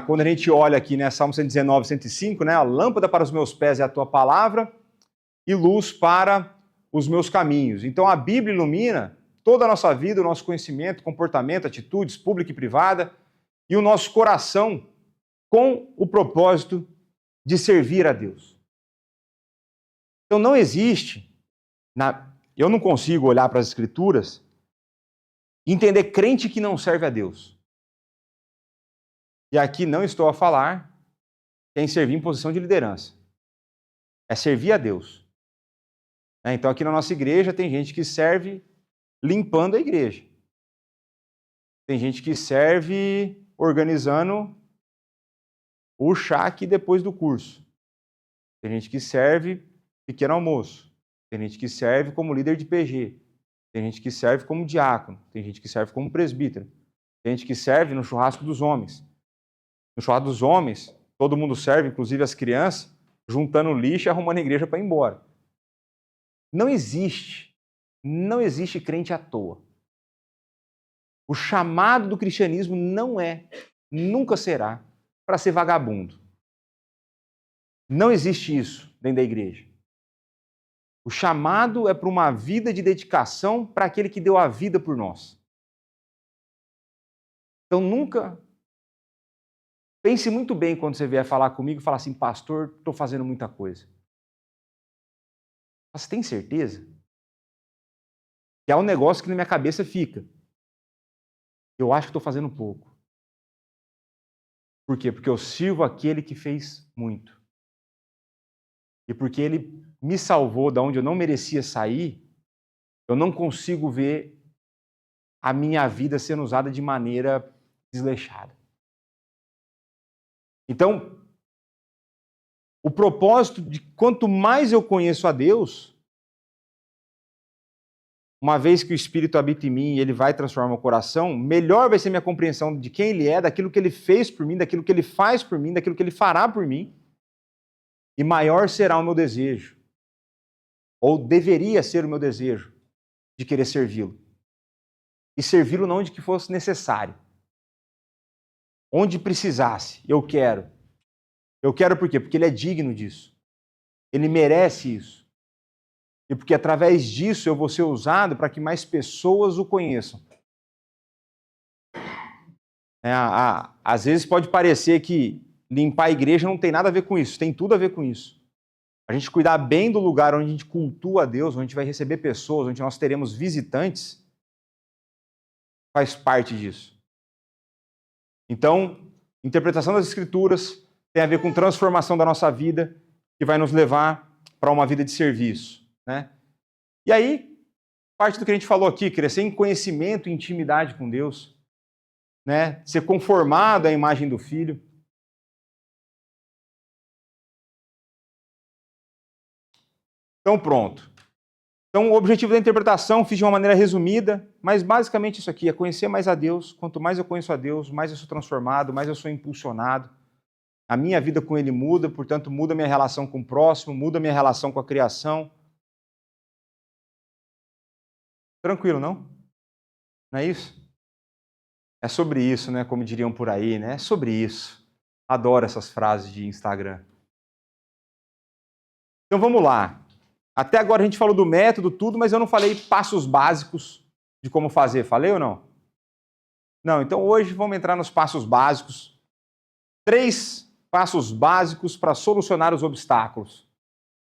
quando a gente olha aqui, né, Salmo 119, 105, né, a lâmpada para os meus pés é a tua palavra e luz para os meus caminhos. Então, a Bíblia ilumina toda a nossa vida, o nosso conhecimento, comportamento, atitudes pública e privada e o nosso coração com o propósito de servir a Deus. Então, não existe, eu não consigo olhar para as Escrituras e entender crente que não serve a Deus. E aqui não estou a falar em servir em posição de liderança. É servir a Deus. Então, aqui na nossa igreja, tem gente que serve limpando a igreja. Tem gente que serve organizando o chá aqui depois do curso. Tem gente que serve pequeno almoço. Tem gente que serve como líder de PG. Tem gente que serve como diácono. Tem gente que serve como presbítero. Tem gente que serve no churrasco dos homens. No churrasco dos homens, todo mundo serve, inclusive as crianças, juntando lixo e arrumando a igreja para ir embora. Não existe crente à toa. O chamado do cristianismo não é, nunca será, para ser vagabundo. Não existe isso dentro da igreja. O chamado é para uma vida de dedicação para aquele que deu a vida por nós. Então nunca... Pense muito bem quando você vier falar comigo e falar assim, pastor, estou fazendo muita coisa. Mas você tem certeza? Que é um negócio que na minha cabeça fica. Eu acho que estou fazendo pouco. Por quê? Porque eu sirvo aquele que fez muito. E porque ele me salvou da onde eu não merecia sair, eu não consigo ver a minha vida sendo usada de maneira desleixada. Então, o propósito de quanto mais eu conheço a Deus, uma vez que o Espírito habita em mim e ele vai transformar meu coração, melhor vai ser minha compreensão de quem ele é, daquilo que ele fez por mim, daquilo que ele faz por mim, daquilo que ele fará por mim, e maior será o meu desejo, ou deveria ser o meu desejo, de querer servi-lo. E servi-lo não onde que fosse necessário. Onde precisasse, eu quero. Eu quero por quê? Porque ele é digno disso. Ele merece isso. E porque através disso eu vou ser usado para que mais pessoas o conheçam. Às vezes pode parecer que limpar a igreja não tem nada a ver com isso. Tem tudo a ver com isso. A gente cuidar bem do lugar onde a gente cultua a Deus, onde a gente vai receber pessoas, onde nós teremos visitantes, faz parte disso. Então, interpretação das Escrituras tem a ver com transformação da nossa vida, que vai nos levar para uma vida de serviço. Né? E aí, parte do que a gente falou aqui, crescer em conhecimento e intimidade com Deus, né? Ser conformado à imagem do Filho. Então, pronto. Então, o objetivo da interpretação fiz de uma maneira resumida, mas basicamente isso aqui, é conhecer mais a Deus. Quanto mais eu conheço a Deus, mais eu sou transformado, mais eu sou impulsionado. A minha vida com Ele muda, portanto, muda a minha relação com o próximo, muda a minha relação com a criação. Tranquilo, não? Não é isso? É sobre isso, né? Como diriam por aí, né? É sobre isso. Adoro essas frases de Instagram. Então, vamos lá. Até agora a gente falou do método, tudo, mas eu não falei passos básicos de como fazer. Falei ou não? Não, então hoje vamos entrar nos passos básicos. 3 passos básicos para solucionar os obstáculos.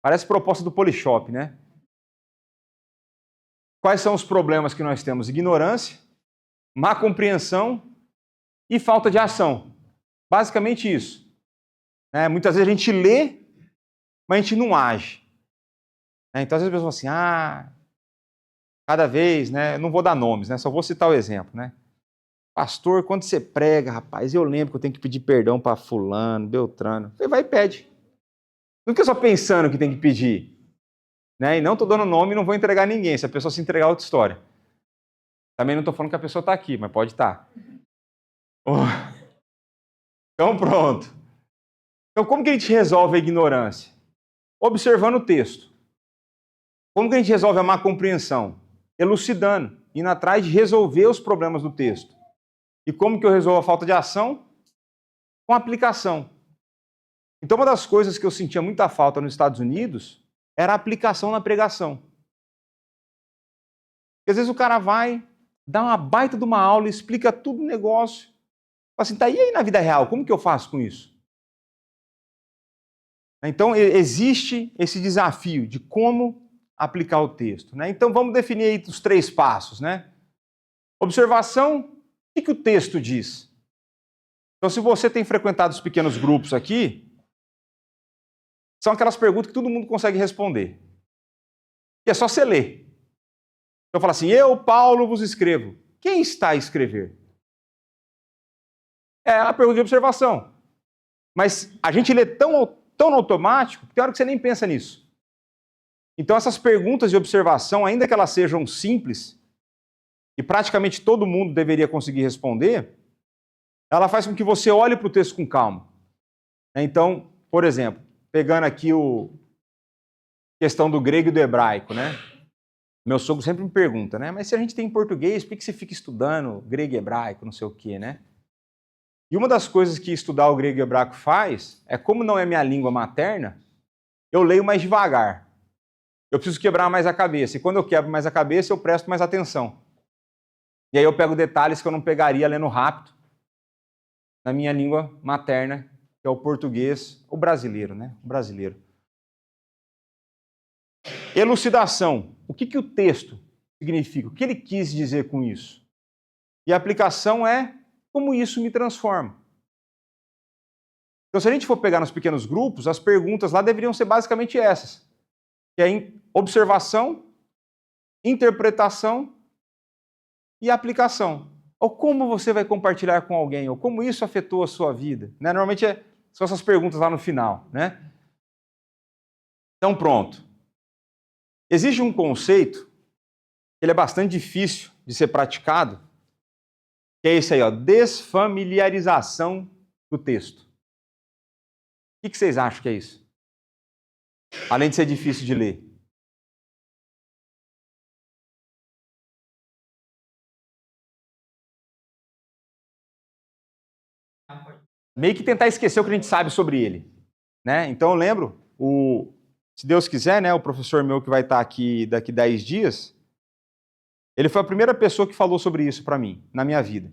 Parece proposta do Polishop, né? Quais são os problemas que nós temos? Ignorância, má compreensão e falta de ação. Basicamente isso. Muitas vezes a gente lê, mas a gente não age. Então, às vezes as pessoas falam assim, cada vez, não vou dar nomes, só vou citar o exemplo, Pastor, quando você prega, rapaz, eu lembro que eu tenho que pedir perdão para fulano, beltrano. Você vai e pede. Não fica só pensando que tem que pedir. E não estou dando nome e não vou entregar ninguém. Se a pessoa se entregar, outra história. Também não estou falando que a pessoa está aqui, mas pode estar. Então, pronto. Então, como que a gente resolve a ignorância? Observando o texto. Como que a gente resolve a má compreensão? Elucidando, indo atrás de resolver os problemas do texto. E como que eu resolvo a falta de ação? Com aplicação. Então, uma das coisas que eu sentia muita falta nos Estados Unidos era a aplicação na pregação. Porque às vezes o cara vai, dá uma baita de uma aula, explica tudo o negócio. Fala assim, tá, e aí na vida real, como que eu faço com isso? Então, existe esse desafio de como aplicar o texto. Né? Então, vamos definir aí os 3 passos. Né? Observação, o que o texto diz? Então, se você tem frequentado os pequenos grupos aqui, são aquelas perguntas que todo mundo consegue responder. E é só você ler. Então, fala assim, eu, Paulo, vos escrevo. Quem está a escrever? É a pergunta de observação. Mas a gente lê tão no automático que tem hora que você nem pensa nisso. Então, essas perguntas de observação, ainda que elas sejam simples, e praticamente todo mundo deveria conseguir responder, ela faz com que você olhe para o texto com calma. Então, por exemplo, pegando aqui a questão do grego e do hebraico, né? Meu sogro sempre me pergunta, né? Mas se a gente tem português, por que você fica estudando grego e hebraico, não sei o quê, né? E uma das coisas que estudar o grego e hebraico faz é, como não é minha língua materna, eu leio mais devagar. Eu preciso quebrar mais a cabeça. E quando eu quebro mais a cabeça, eu presto mais atenção. E aí eu pego detalhes que eu não pegaria lendo rápido na minha língua materna, que é o português, o brasileiro, né? O brasileiro. Elucidação. O que o texto significa? O que ele quis dizer com isso? E a aplicação é como isso me transforma. Então, se a gente for pegar nos pequenos grupos, as perguntas lá deveriam ser basicamente essas. Que é observação, interpretação e aplicação. Ou como você vai compartilhar com alguém, ou como isso afetou a sua vida. Né? Normalmente são essas perguntas lá no final. Né? Então, pronto. Existe um conceito, ele é bastante difícil de ser praticado, que é esse aí, ó, desfamiliarização do texto. O que vocês acham que é isso? Além de ser difícil de ler. Meio que tentar esquecer o que a gente sabe sobre ele. Né? Então eu lembro, se Deus quiser, né, o professor meu que vai estar aqui daqui 10 dias, ele foi a primeira pessoa que falou sobre isso para mim, na minha vida.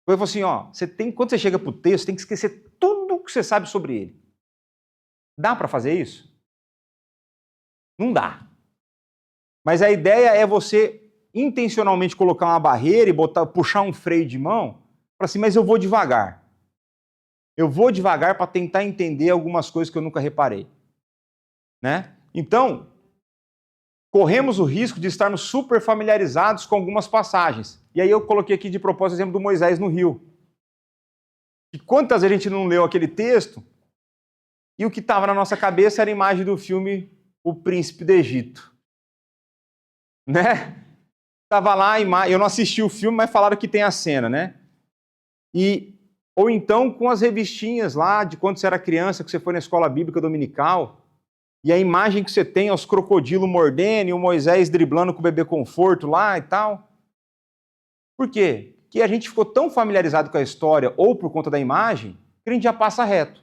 Ele falou assim, ó, quando você chega para o texto, tem que esquecer tudo que você sabe sobre ele. Dá para fazer isso? Não dá. Mas a ideia é você intencionalmente colocar uma barreira e puxar um freio de mão, para assim, mas eu vou devagar. Eu vou devagar para tentar entender algumas coisas que eu nunca reparei. Né? Então, corremos o risco de estarmos super familiarizados com algumas passagens. E aí eu coloquei aqui de propósito o exemplo do Moisés no rio. E quantas vezes a gente não leu aquele texto e o que estava na nossa cabeça era a imagem do filme O Príncipe do Egito. Né? Tava lá, eu não assisti o filme, mas falaram que tem a cena, né? Ou então com as revistinhas lá de quando você era criança, que você foi na escola bíblica dominical, e a imagem que você tem é os crocodilos mordendo e o Moisés driblando com o bebê conforto lá e tal. Por quê? Porque a gente ficou tão familiarizado com a história, ou por conta da imagem, que a gente já passa reto.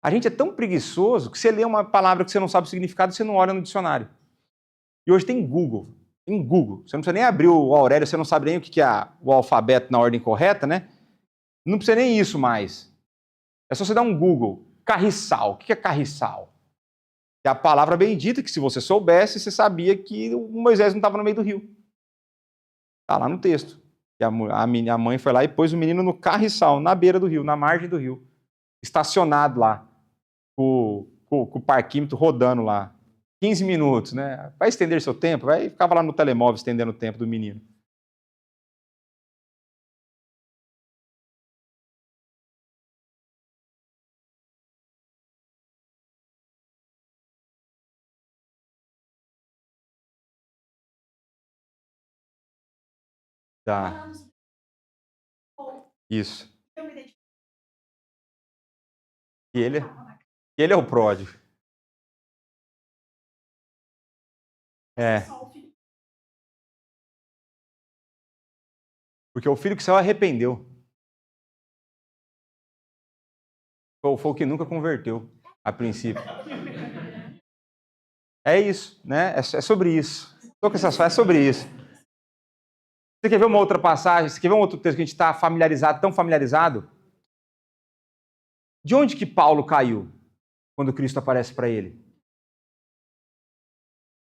A gente é tão preguiçoso que você lê uma palavra que você não sabe o significado, você não olha no dicionário. E hoje tem Google. Tem Google. Você não precisa nem abrir o Aurélio, você não sabe nem o que é o alfabeto na ordem correta, né? Não precisa nem isso mais. É só você dar um Google. Carriçal. O que é carriçal? É a palavra bendita que, se você soubesse, você sabia que o Moisés não estava no meio do rio. Está lá no texto. E a mãe foi lá e pôs o menino no carriçal, na beira do rio, na margem do rio. Estacionado lá, com o parquímetro rodando lá. 15 minutos, né? Vai estender seu tempo? Vai, ficava lá no telemóvel estendendo o tempo do menino. Tá. Isso. Que ele é o pródigo. É. Porque o filho que saiu arrependeu. Foi o que nunca converteu, a princípio. É isso, né? É sobre isso. Estou com essas falas, é sobre isso. Você quer ver uma outra passagem? Você quer ver um outro texto que a gente está familiarizado, tão familiarizado? De onde que Paulo caiu quando Cristo aparece para ele?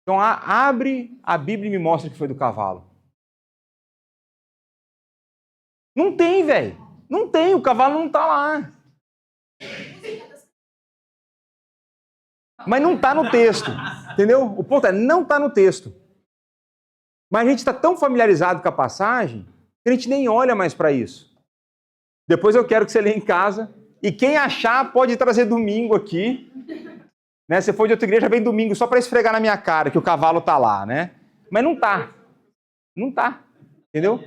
Então, abre a Bíblia e me mostra que foi do cavalo. Não tem, velho. Não tem, o cavalo não está lá. Mas não está no texto, entendeu? O ponto é, não está no texto. Mas a gente está tão familiarizado com a passagem que a gente nem olha mais para isso. Depois eu quero que você leia em casa. E quem achar pode trazer domingo aqui. Né? Se for de outra igreja, vem domingo só para esfregar na minha cara que o cavalo está lá, né? Mas não está. Não está. Entendeu?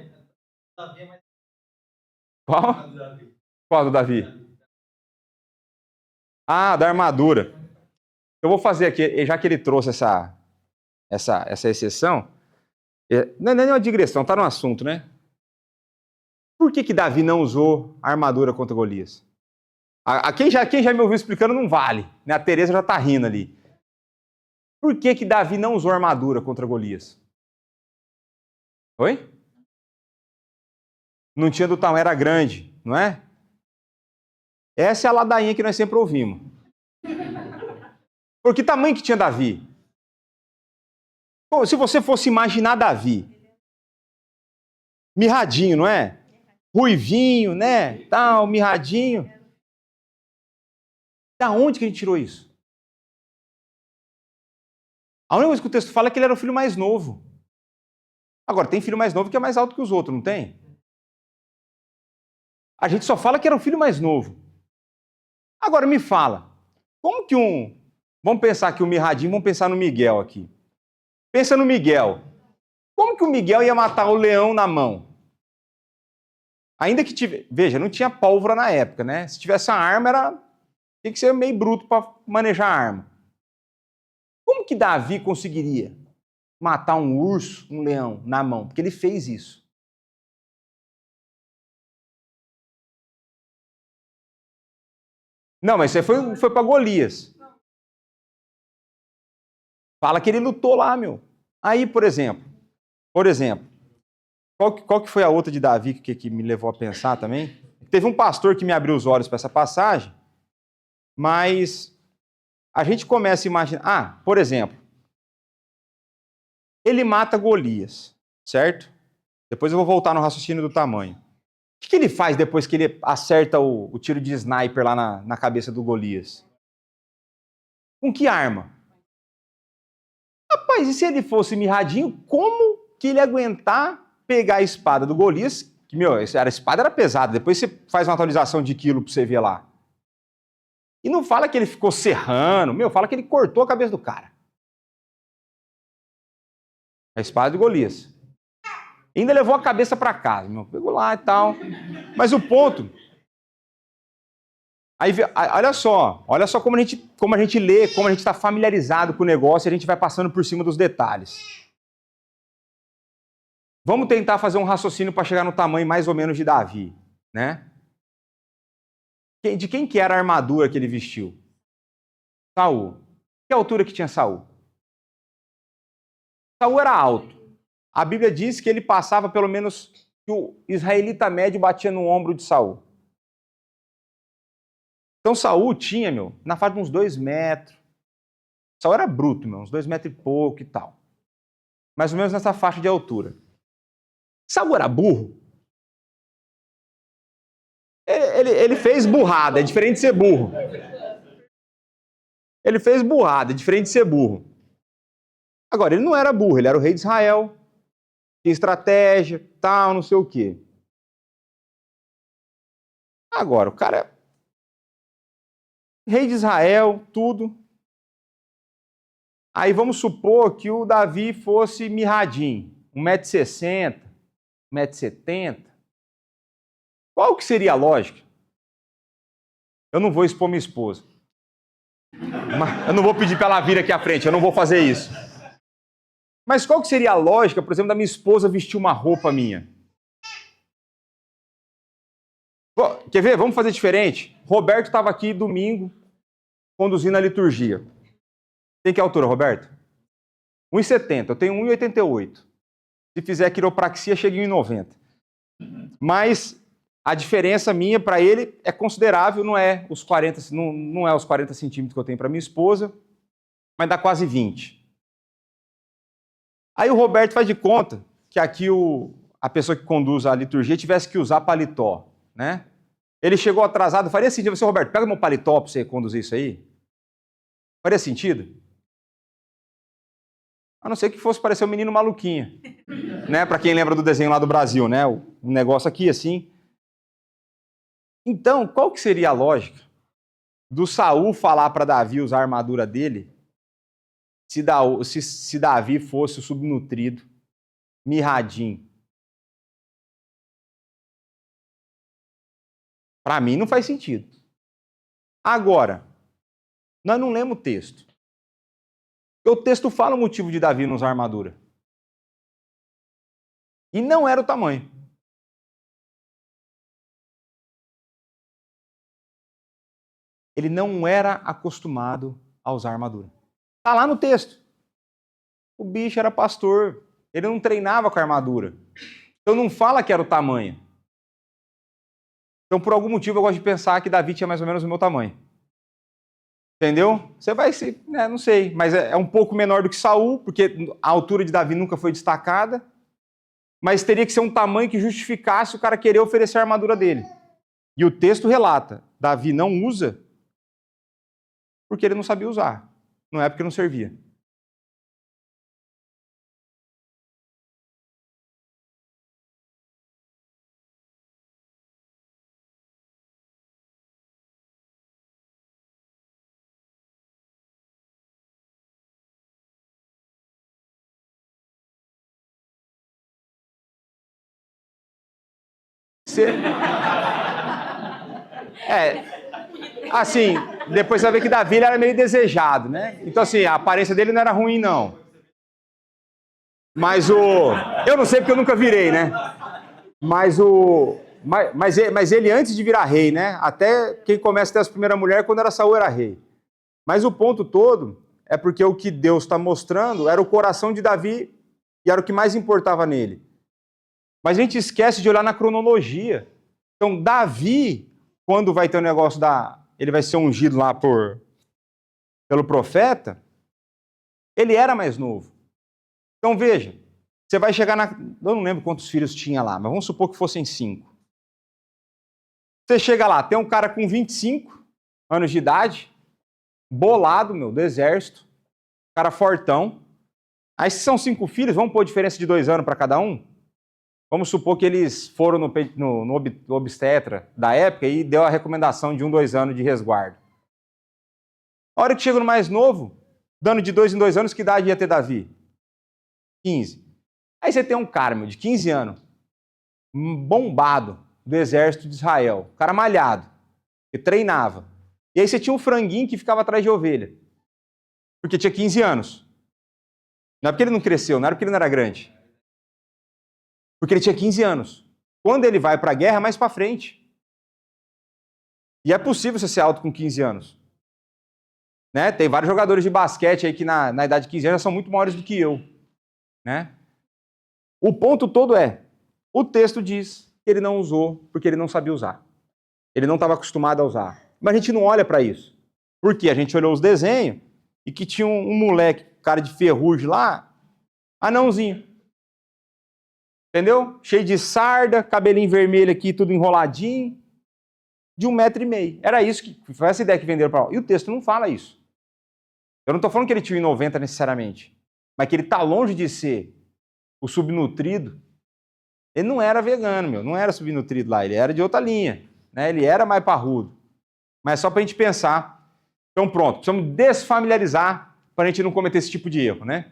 Qual? Qual do Davi? Ah, da armadura. Eu vou fazer aqui, já que ele trouxe essa exceção, não é uma digressão, está no assunto, né? Por que Davi não usou a armadura contra Golias? Quem já me ouviu explicando não vale, né? A Tereza já está rindo ali. Por que Davi não usou armadura contra Golias? Oi? Não tinha do tamanho, era grande, não é? Essa é a ladainha que nós sempre ouvimos. Por que tamanho que tinha Davi? Bom, se você fosse imaginar Davi, mirradinho, não é? Ruivinho, né? Tal, mirradinho. Da onde que a gente tirou isso? A única coisa que o texto fala é que ele era o filho mais novo. Agora, tem filho mais novo que é mais alto que os outros, não tem? A gente só fala que era o filho mais novo. Agora, me fala, como que Vamos pensar que o mirradinho, vamos pensar no Miguel aqui. Pensa no Miguel. Como que o Miguel ia matar o leão na mão? Ainda que tivesse... Veja, não tinha pólvora na época, né? Se tivesse uma arma, tinha que ser meio bruto para manejar a arma. Como que Davi conseguiria matar um urso, um leão, na mão? Porque ele fez isso. Não, mas você foi para Golias. Fala que ele lutou lá, meu. Aí, por exemplo, qual que foi a outra de Davi que me levou a pensar também? Teve um pastor que me abriu os olhos para essa passagem, mas a gente começa a imaginar... por exemplo, ele mata Golias, certo? Depois eu vou voltar no raciocínio do tamanho. O que ele faz depois que ele acerta o tiro de sniper lá na cabeça do Golias? Com que arma? Rapaz, e se ele fosse mirradinho, como que ele ia aguentar pegar a espada do Golias? Que, meu, a espada era pesada. Depois você faz uma atualização de quilo pra você ver lá. E não fala que ele ficou serrando. Meu, fala que ele cortou a cabeça do cara. A espada do Golias. E ainda levou a cabeça para casa. Meu, pegou lá e tal. Mas o ponto... Aí, olha só como a gente lê, como a gente está familiarizado com o negócio e a gente vai passando por cima dos detalhes. Vamos tentar fazer um raciocínio para chegar no tamanho mais ou menos de Davi, né? De quem que era a armadura que ele vestiu? Saul. Que altura que tinha Saul? Saul era alto. A Bíblia diz que ele passava pelo menos que o israelita médio batia no ombro de Saul. Então Saul tinha, na faixa de uns 2 metros. Saul era bruto, uns 2 metros e pouco e tal. Mais ou menos nessa faixa de altura. Saul era burro? Ele fez burrada, é diferente de ser burro. Ele fez burrada, é diferente de ser burro. Agora, ele não era burro, ele era o rei de Israel. Tinha estratégia, tal, não sei o quê. Agora, o cara... Rei de Israel, tudo. Aí vamos supor que o Davi fosse mirradinho, 1,60 m, 1,70 m. Qual que seria a lógica? Eu não vou expor minha esposa. Eu não vou pedir para ela vir aqui à frente, eu não vou fazer isso. Mas qual que seria a lógica, por exemplo, da minha esposa vestir uma roupa minha? Quer ver? Vamos fazer diferente. Roberto estava aqui domingo, conduzindo a liturgia. Tem que altura, Roberto? 1,70. Eu tenho 1,88. Se fizer quiropraxia, chega em 1,90. Mas a diferença minha para ele é considerável, não é os 40 centímetros que eu tenho para minha esposa, mas dá quase 20. Aí o Roberto faz de conta que aqui a pessoa que conduz a liturgia tivesse que usar paletó, né? Ele chegou atrasado, faria sentido você, Roberto, pega meu paletó para você conduzir isso aí? Faria sentido? A não ser que fosse parecer um menino maluquinho, né? Para quem lembra do desenho lá do Brasil, né? Um negócio aqui assim. Então, qual que seria a lógica do Saul falar para Davi usar a armadura dele se Davi fosse o subnutrido, mirradinho? Para mim não faz sentido. Agora, nós não lemos o texto. O texto fala o motivo de Davi não usar armadura. E não era o tamanho. Ele não era acostumado a usar armadura. Está lá no texto. O bicho era pastor. Ele não treinava com a armadura. Então não fala que era o tamanho. Então por algum motivo eu gosto de pensar que Davi tinha mais ou menos o meu tamanho. Entendeu? Você vai ser, não sei, mas é um pouco menor do que Saul, porque a altura de Davi nunca foi destacada, mas teria que ser um tamanho que justificasse o cara querer oferecer a armadura dele. E o texto relata, Davi não usa porque ele não sabia usar, não é porque não servia. Assim, depois você vai ver que Davi ele era meio desejado, né? Então, assim, a aparência dele não era ruim, não. Mas eu não sei porque eu nunca virei, né? Mas ele antes de virar rei, né? Até quem começa a ter as primeiras mulheres, quando era Saul, era rei. Mas o ponto todo é porque o que Deus está mostrando era o coração de Davi e era o que mais importava nele. Mas a gente esquece de olhar na cronologia. Então, Davi, quando vai ter o negócio ele vai ser ungido lá pelo profeta, ele era mais novo. Então, veja, você vai chegar eu não lembro quantos filhos tinha lá, mas vamos supor que fossem 5. Você chega lá, tem um cara com 25 anos de idade, bolado, do exército, cara fortão. Aí, se são 5 filhos, vamos pôr diferença de 2 anos para cada um? Vamos supor que eles foram no obstetra da época e deu a recomendação de 1, 2 anos de resguardo. A hora que chega no mais novo, dando de 2 em 2 anos, que idade ia ter Davi? 15. Aí você tem um cara, de 15 anos, bombado do exército de Israel, cara malhado, que treinava. E aí você tinha um franguinho que ficava atrás de ovelha, porque tinha 15 anos. Não é porque ele não cresceu, não era porque ele não era grande. Porque ele tinha 15 anos. Quando ele vai para a guerra, mais para frente. E é possível você ser alto com 15 anos. Né? Tem vários jogadores de basquete aí que na idade de 15 anos são muito maiores do que eu. Né? O ponto todo o texto diz que ele não usou porque ele não sabia usar. Ele não estava acostumado a usar. Mas a gente não olha para isso. Por quê? A gente olhou os desenhos e que tinha um moleque, cara de ferrugem lá, anãozinho. Entendeu? Cheio de sarda, cabelinho vermelho aqui, tudo enroladinho, de 1,5 m. Era isso foi essa ideia que venderam para lá. E o texto não fala isso. Eu não estou falando que ele tinha 1,90 necessariamente, mas que ele está longe de ser o subnutrido. Ele não era vegano, não era subnutrido lá, ele era de outra linha, né? Ele era mais parrudo. Mas só para a gente pensar. Então pronto, precisamos desfamiliarizar para a gente não cometer esse tipo de erro, né?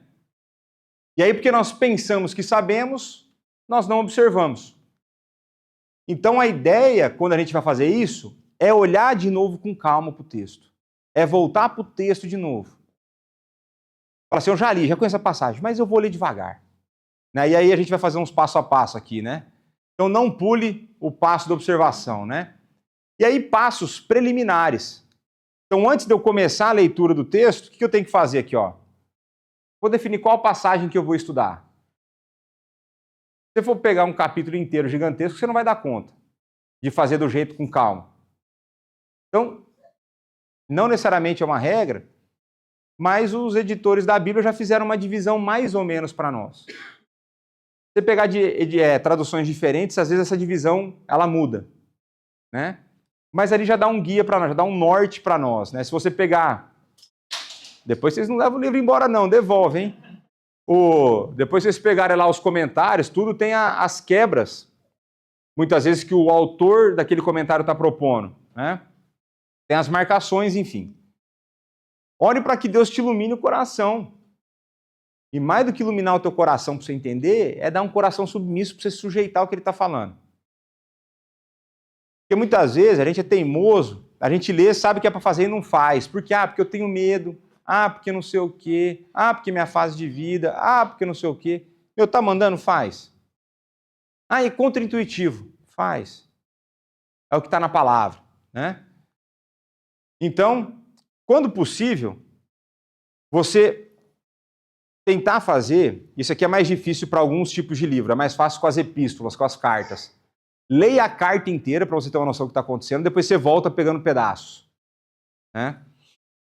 E aí, porque nós pensamos que sabemos, nós não observamos. Então, a ideia, quando a gente vai fazer isso, é olhar de novo com calma para o texto. É voltar para o texto de novo. Fala assim, eu já li, já conheço a passagem, mas eu vou ler devagar. Né? E aí a gente vai fazer uns passo a passo aqui, né? Então não pule o passo da observação, né? E aí passos preliminares. Então antes de eu começar a leitura do texto, o que eu tenho que fazer aqui, ó? Vou definir qual passagem que eu vou estudar. Se você for pegar um capítulo inteiro gigantesco, você não vai dar conta de fazer do jeito com calma. Então, não necessariamente é uma regra, mas os editores da Bíblia já fizeram uma divisão mais ou menos para nós. Se você pegar traduções diferentes, às vezes essa divisão ela muda, né? Mas ali já dá um guia para nós, já dá um norte para nós, né? Se você pegar, depois vocês não levam o livro embora não, devolve, hein? Depois vocês pegarem lá os comentários, tudo tem as quebras, muitas vezes que o autor daquele comentário está propondo, né? Tem as marcações, enfim. Ore para que Deus te ilumine o coração. E mais do que iluminar o teu coração para você entender, é dar um coração submisso para você se sujeitar ao que ele está falando. Porque muitas vezes a gente é teimoso, a gente lê, sabe o que é para fazer e não faz. Por quê? Porque eu tenho medo. Porque não sei o quê. Porque minha fase de vida. Porque não sei o quê. Eu tá mandando? Faz. E contra-intuitivo? Faz. É o que está na palavra, né? Então, quando possível, você tentar fazer, isso aqui é mais difícil para alguns tipos de livro, é mais fácil com as epístolas, com as cartas. Leia a carta inteira para você ter uma noção do que está acontecendo, depois você volta pegando pedaços, né?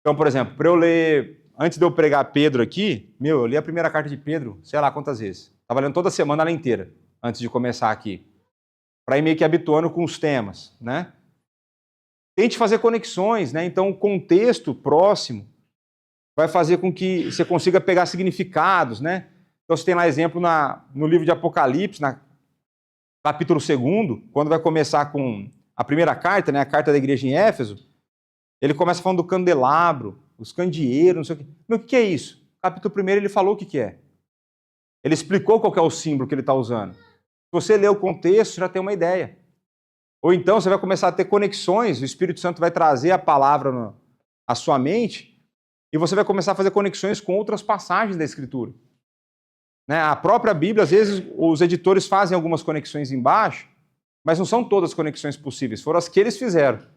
Então, por exemplo, para eu ler, antes de eu pregar Pedro aqui, eu li a primeira carta de Pedro, sei lá quantas vezes. Estava lendo toda semana ela inteira, antes de começar aqui. Para ir meio que habituando com os temas, né? Tente fazer conexões, né? Então, o contexto próximo vai fazer com que você consiga pegar significados, né? Então, você tem lá exemplo no livro de Apocalipse, na capítulo 2, quando vai começar com a primeira carta, né? A carta da igreja em Éfeso, ele começa falando do candelabro, os candeeiros, não sei o quê. Mas o que é isso? Capítulo 1 ele falou o que é. Ele explicou qual que é o símbolo que ele está usando. Se você ler o contexto, já tem uma ideia. Ou então você vai começar a ter conexões, o Espírito Santo vai trazer a palavra à sua mente e você vai começar a fazer conexões com outras passagens da Escritura. Né? A própria Bíblia, às vezes, os editores fazem algumas conexões embaixo, mas não são todas as conexões possíveis, foram as que eles fizeram.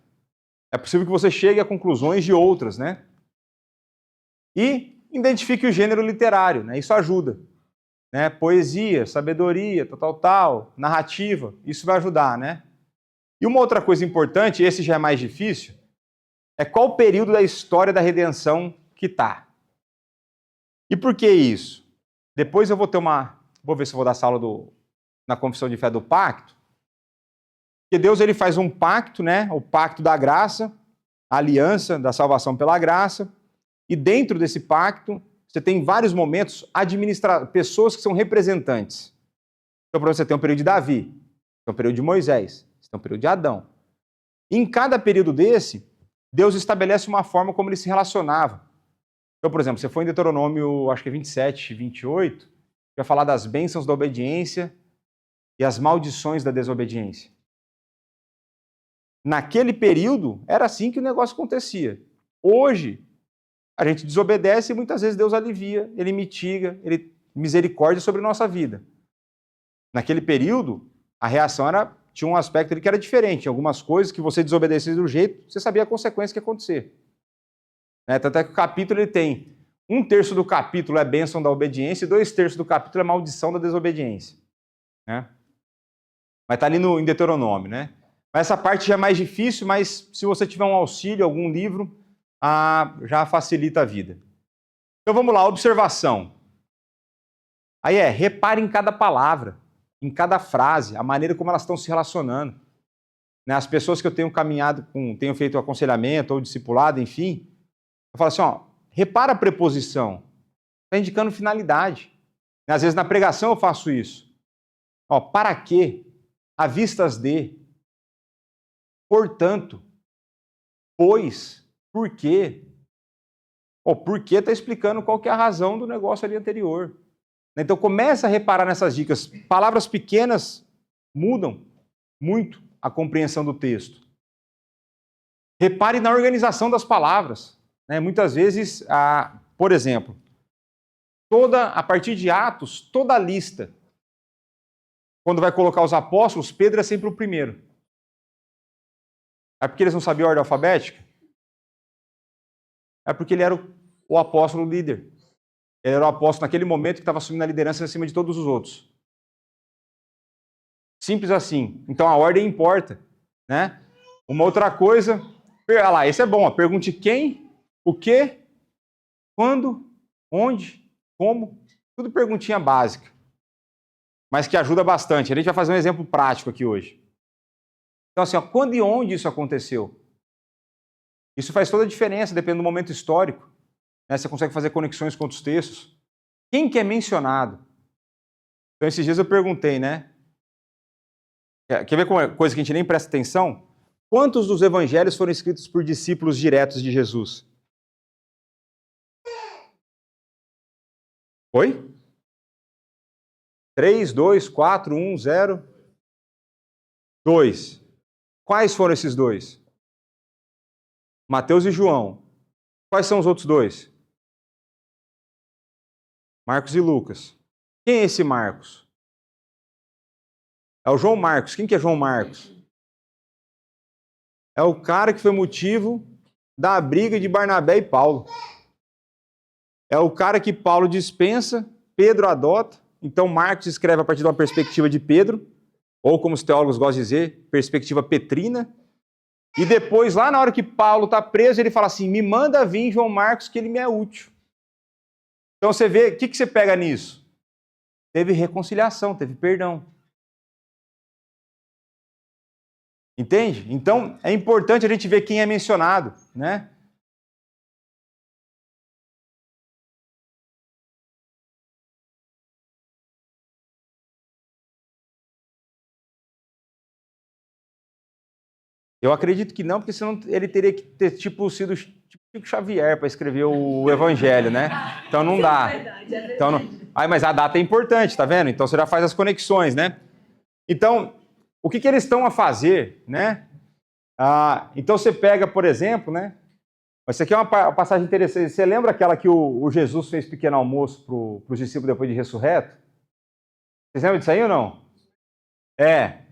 É possível que você chegue a conclusões de outras, né? E identifique o gênero literário, né? Isso ajuda. Né? Poesia, sabedoria, tal, narrativa, isso vai ajudar, né? E uma outra coisa importante, esse já é mais difícil, é qual o período da história da redenção que está. E por que isso? Depois eu vou ter vou ver se eu vou dar essa aula na confissão de fé do pacto, porque Deus ele faz um pacto, né? O pacto da graça, a aliança da salvação pela graça, e dentro desse pacto você tem vários momentos pessoas que são representantes. Então, por exemplo, você tem um período de Davi, tem um período de Moisés, você tem um período de Adão. E em cada período desse, Deus estabelece uma forma como ele se relacionava. Então, por exemplo, você foi em Deuteronômio, acho que é 27, 28, vai falar das bênçãos da obediência e as maldições da desobediência. Naquele período, era assim que o negócio acontecia. Hoje, a gente desobedece e muitas vezes Deus alivia, ele mitiga, ele misericórdia sobre a nossa vida. Naquele período, a reação tinha um aspecto ali que era diferente. Algumas coisas que você desobedecesse do jeito, você sabia a consequência que ia acontecer. Tanto é que o capítulo ele tem 1/3 do capítulo é bênção da obediência e 2/3 do capítulo é maldição da desobediência. Né? Mas está ali em Deuteronômio, né? Mas essa parte já é mais difícil, mas se você tiver um auxílio, algum livro, já facilita a vida. Então vamos lá, observação. Aí repare em cada palavra, em cada frase, a maneira como elas estão se relacionando. Né? As pessoas que eu tenho caminhado tenho feito aconselhamento ou discipulado, enfim, eu falo assim, repara a preposição, está indicando finalidade. Às vezes na pregação eu faço isso. Para quê? A vistas de, portanto, pois, por quê? Por quê está explicando qual que é a razão do negócio ali anterior. Então começa a reparar nessas dicas. Palavras pequenas mudam muito a compreensão do texto. Repare na organização das palavras. Né? Muitas vezes, por exemplo, a partir de Atos, toda a lista, quando vai colocar os apóstolos, Pedro é sempre o primeiro. É porque eles não sabiam a ordem alfabética? É porque ele era o apóstolo líder. Ele era o apóstolo naquele momento que estava assumindo a liderança acima de todos os outros. Simples assim. Então a ordem importa. Né? Uma outra coisa, olha lá, esse é bom. Pergunte quem, o que, quando, onde, como. Tudo perguntinha básica. Mas que ajuda bastante. A gente vai fazer um exemplo prático aqui hoje. Então assim, quando e onde isso aconteceu? Isso faz toda a diferença, dependendo do momento histórico. Né? Você consegue fazer conexões com outros textos. Quem que é mencionado? Então, esses dias eu perguntei, né? Quer ver uma coisa que a gente nem presta atenção? Quantos dos evangelhos foram escritos por discípulos diretos de Jesus? Oi? 3, 2, 4, 1, 0, 2. Quais foram esses dois? Mateus e João. Quais são os outros dois? Marcos e Lucas. Quem é esse Marcos? É o João Marcos. Quem que é João Marcos? É o cara que foi motivo da briga de Barnabé e Paulo. É o cara que Paulo dispensa, Pedro adota. Então Marcos escreve a partir de uma perspectiva de Pedro, ou como os teólogos gostam de dizer, perspectiva petrina. E depois, lá na hora que Paulo está preso, ele fala assim, me manda vir João Marcos que ele me é útil. Então você vê, o que você pega nisso? Teve reconciliação, teve perdão. Entende? Então, é importante a gente ver quem é mencionado, né? Eu acredito que não, porque senão ele teria que ter sido Chico Xavier para escrever o Evangelho, né? Então não dá. Então, mas a data é importante, tá vendo? Então você já faz as conexões, né? Então, o que eles estão a fazer, né? Então você pega, por exemplo, né? Isso aqui é uma passagem interessante. Você lembra aquela que o Jesus fez pequeno almoço para os discípulos depois de ressurreto? Vocês lembram disso aí ou não? É.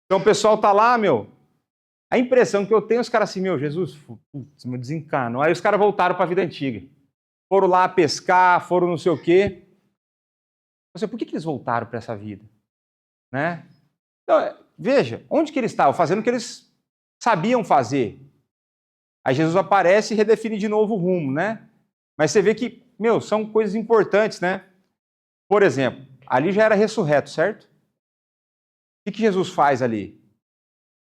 Então o pessoal tá lá, meu. A impressão que eu tenho, os caras assim, meu, Jesus, putz, me desencano. Aí os caras voltaram para a vida antiga. Foram lá pescar, foram não sei o quê. Por que eles voltaram para essa vida? Né? Então, veja, onde que eles estavam? Fazendo o que eles sabiam fazer. Aí Jesus aparece e redefine de novo o rumo, né? Mas você vê que, meu, são coisas importantes, né? Por exemplo, ali já era ressurreto, certo? O que Jesus faz ali?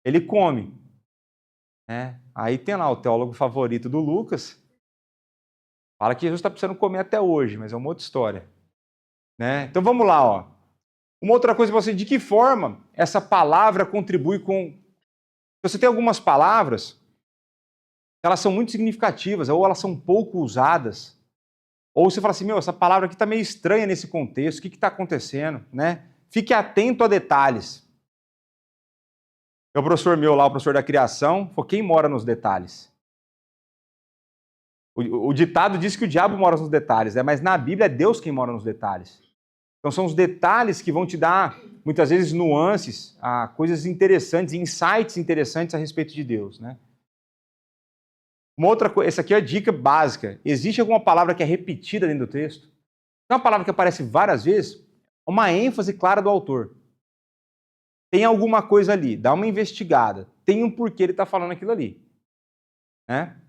Ele come. Né? Aí tem lá o teólogo favorito do Lucas, fala que Jesus está precisando comer até hoje, mas é uma outra história. Né? Então vamos lá. Ó. Uma outra coisa para você, de que forma essa palavra contribui com... Você tem algumas palavras, elas são muito significativas, ou elas são pouco usadas, ou você fala assim, meu, essa palavra aqui está meio estranha nesse contexto, o que está acontecendo? Né? Fique atento a detalhes. O professor meu lá, o professor da criação, falou, quem mora nos detalhes? O ditado diz que o diabo mora nos detalhes, né? Mas na Bíblia é Deus quem mora nos detalhes. Então são os detalhes que vão te dar, muitas vezes, nuances, coisas interessantes, insights interessantes a respeito de Deus. Né? Uma outra coisa, essa aqui é a dica básica. Existe alguma palavra que é repetida dentro do texto? É uma palavra que aparece várias vezes, uma ênfase clara do autor. Tem alguma coisa ali, dá uma investigada. Tem um porquê ele está falando aquilo ali. Né?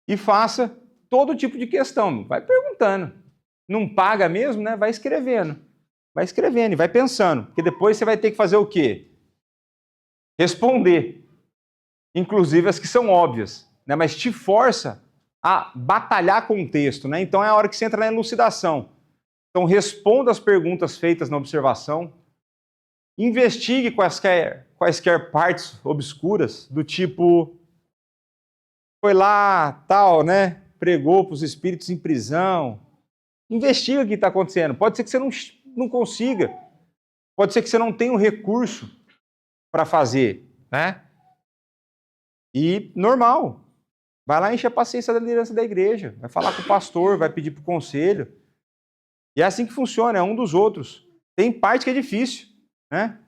E faça todo tipo de questão. Vai perguntando. Não paga mesmo, né? Vai escrevendo. Vai escrevendo e vai pensando. Porque depois você vai ter que fazer o quê? Responder. Inclusive as que são óbvias. Né? Mas te força a batalhar com o texto. Né? Então é a hora que você entra na elucidação. Então responda as perguntas feitas na observação. Investigue quaisquer partes obscuras, do tipo, foi lá, tal, né? Pregou para os espíritos em prisão. Investiga o que está acontecendo. Pode ser que você não consiga. Pode ser que você não tenha um recurso para fazer, né? E normal. Vai lá encher a paciência da liderança da igreja. Vai falar com o pastor, vai pedir para o conselho. E é assim que funciona, é um dos outros. Tem parte que é difícil, né?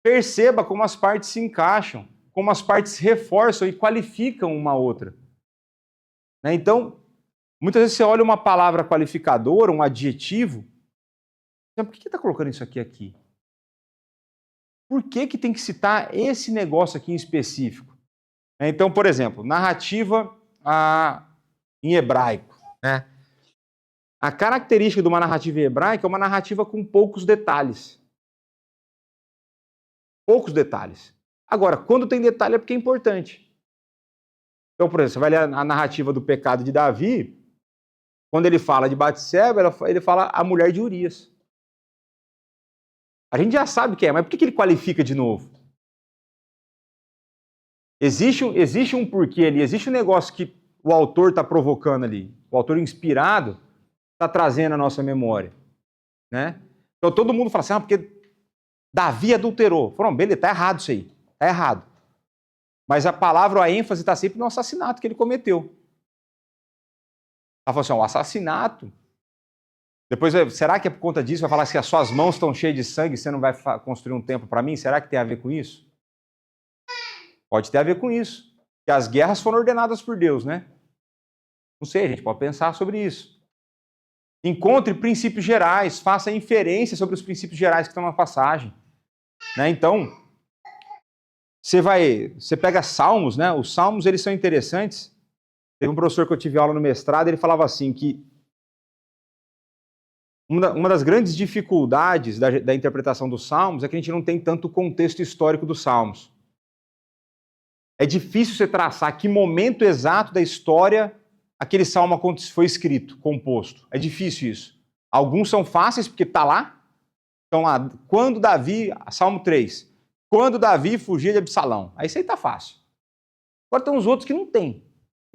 Perceba como as partes se encaixam, como as partes reforçam e qualificam uma outra. Né? Então, muitas vezes você olha uma palavra qualificadora, um adjetivo, por que está colocando isso aqui? Por que tem que citar esse negócio aqui em específico? Então, por exemplo, narrativa em hebraico. Né? A característica de uma narrativa em hebraico é uma narrativa com poucos detalhes. Poucos detalhes. Agora, quando tem detalhe é porque é importante. Então, por exemplo, você vai ler a narrativa do pecado de Davi, quando ele fala de Batseba, ele fala a mulher de Urias. A gente já sabe quem é, mas por que ele qualifica de novo? Existe um porquê ali, existe um negócio que o autor está provocando ali, o autor inspirado está trazendo à nossa memória. Né? Então todo mundo fala assim, porque Davi adulterou. Falaram, beleza, está errado isso aí, está errado. Mas a palavra, a ênfase está sempre no assassinato que ele cometeu. Ela falou assim, o assassinato. Depois, será que é por conta disso? Vai falar que as suas mãos estão cheias de sangue, você não vai construir um templo para mim? Será que tem a ver com isso? Pode ter a ver com isso. Que as guerras foram ordenadas por Deus, né? Não sei, a gente pode pensar sobre isso. Encontre princípios gerais, faça inferência sobre os princípios gerais que estão na passagem. Né? Então, você pega Salmos, né? Os Salmos, eles são interessantes. Teve um professor que eu tive aula no mestrado, ele falava assim, que uma das grandes dificuldades da interpretação dos Salmos é que a gente não tem tanto contexto histórico dos Salmos. É difícil você traçar que momento exato da história aquele salmo foi escrito, composto. É difícil isso. Alguns são fáceis porque está lá. Então, quando Davi, Salmo 3, quando Davi fugia de Absalão. Aí isso aí está fácil. Agora tem uns outros que não tem.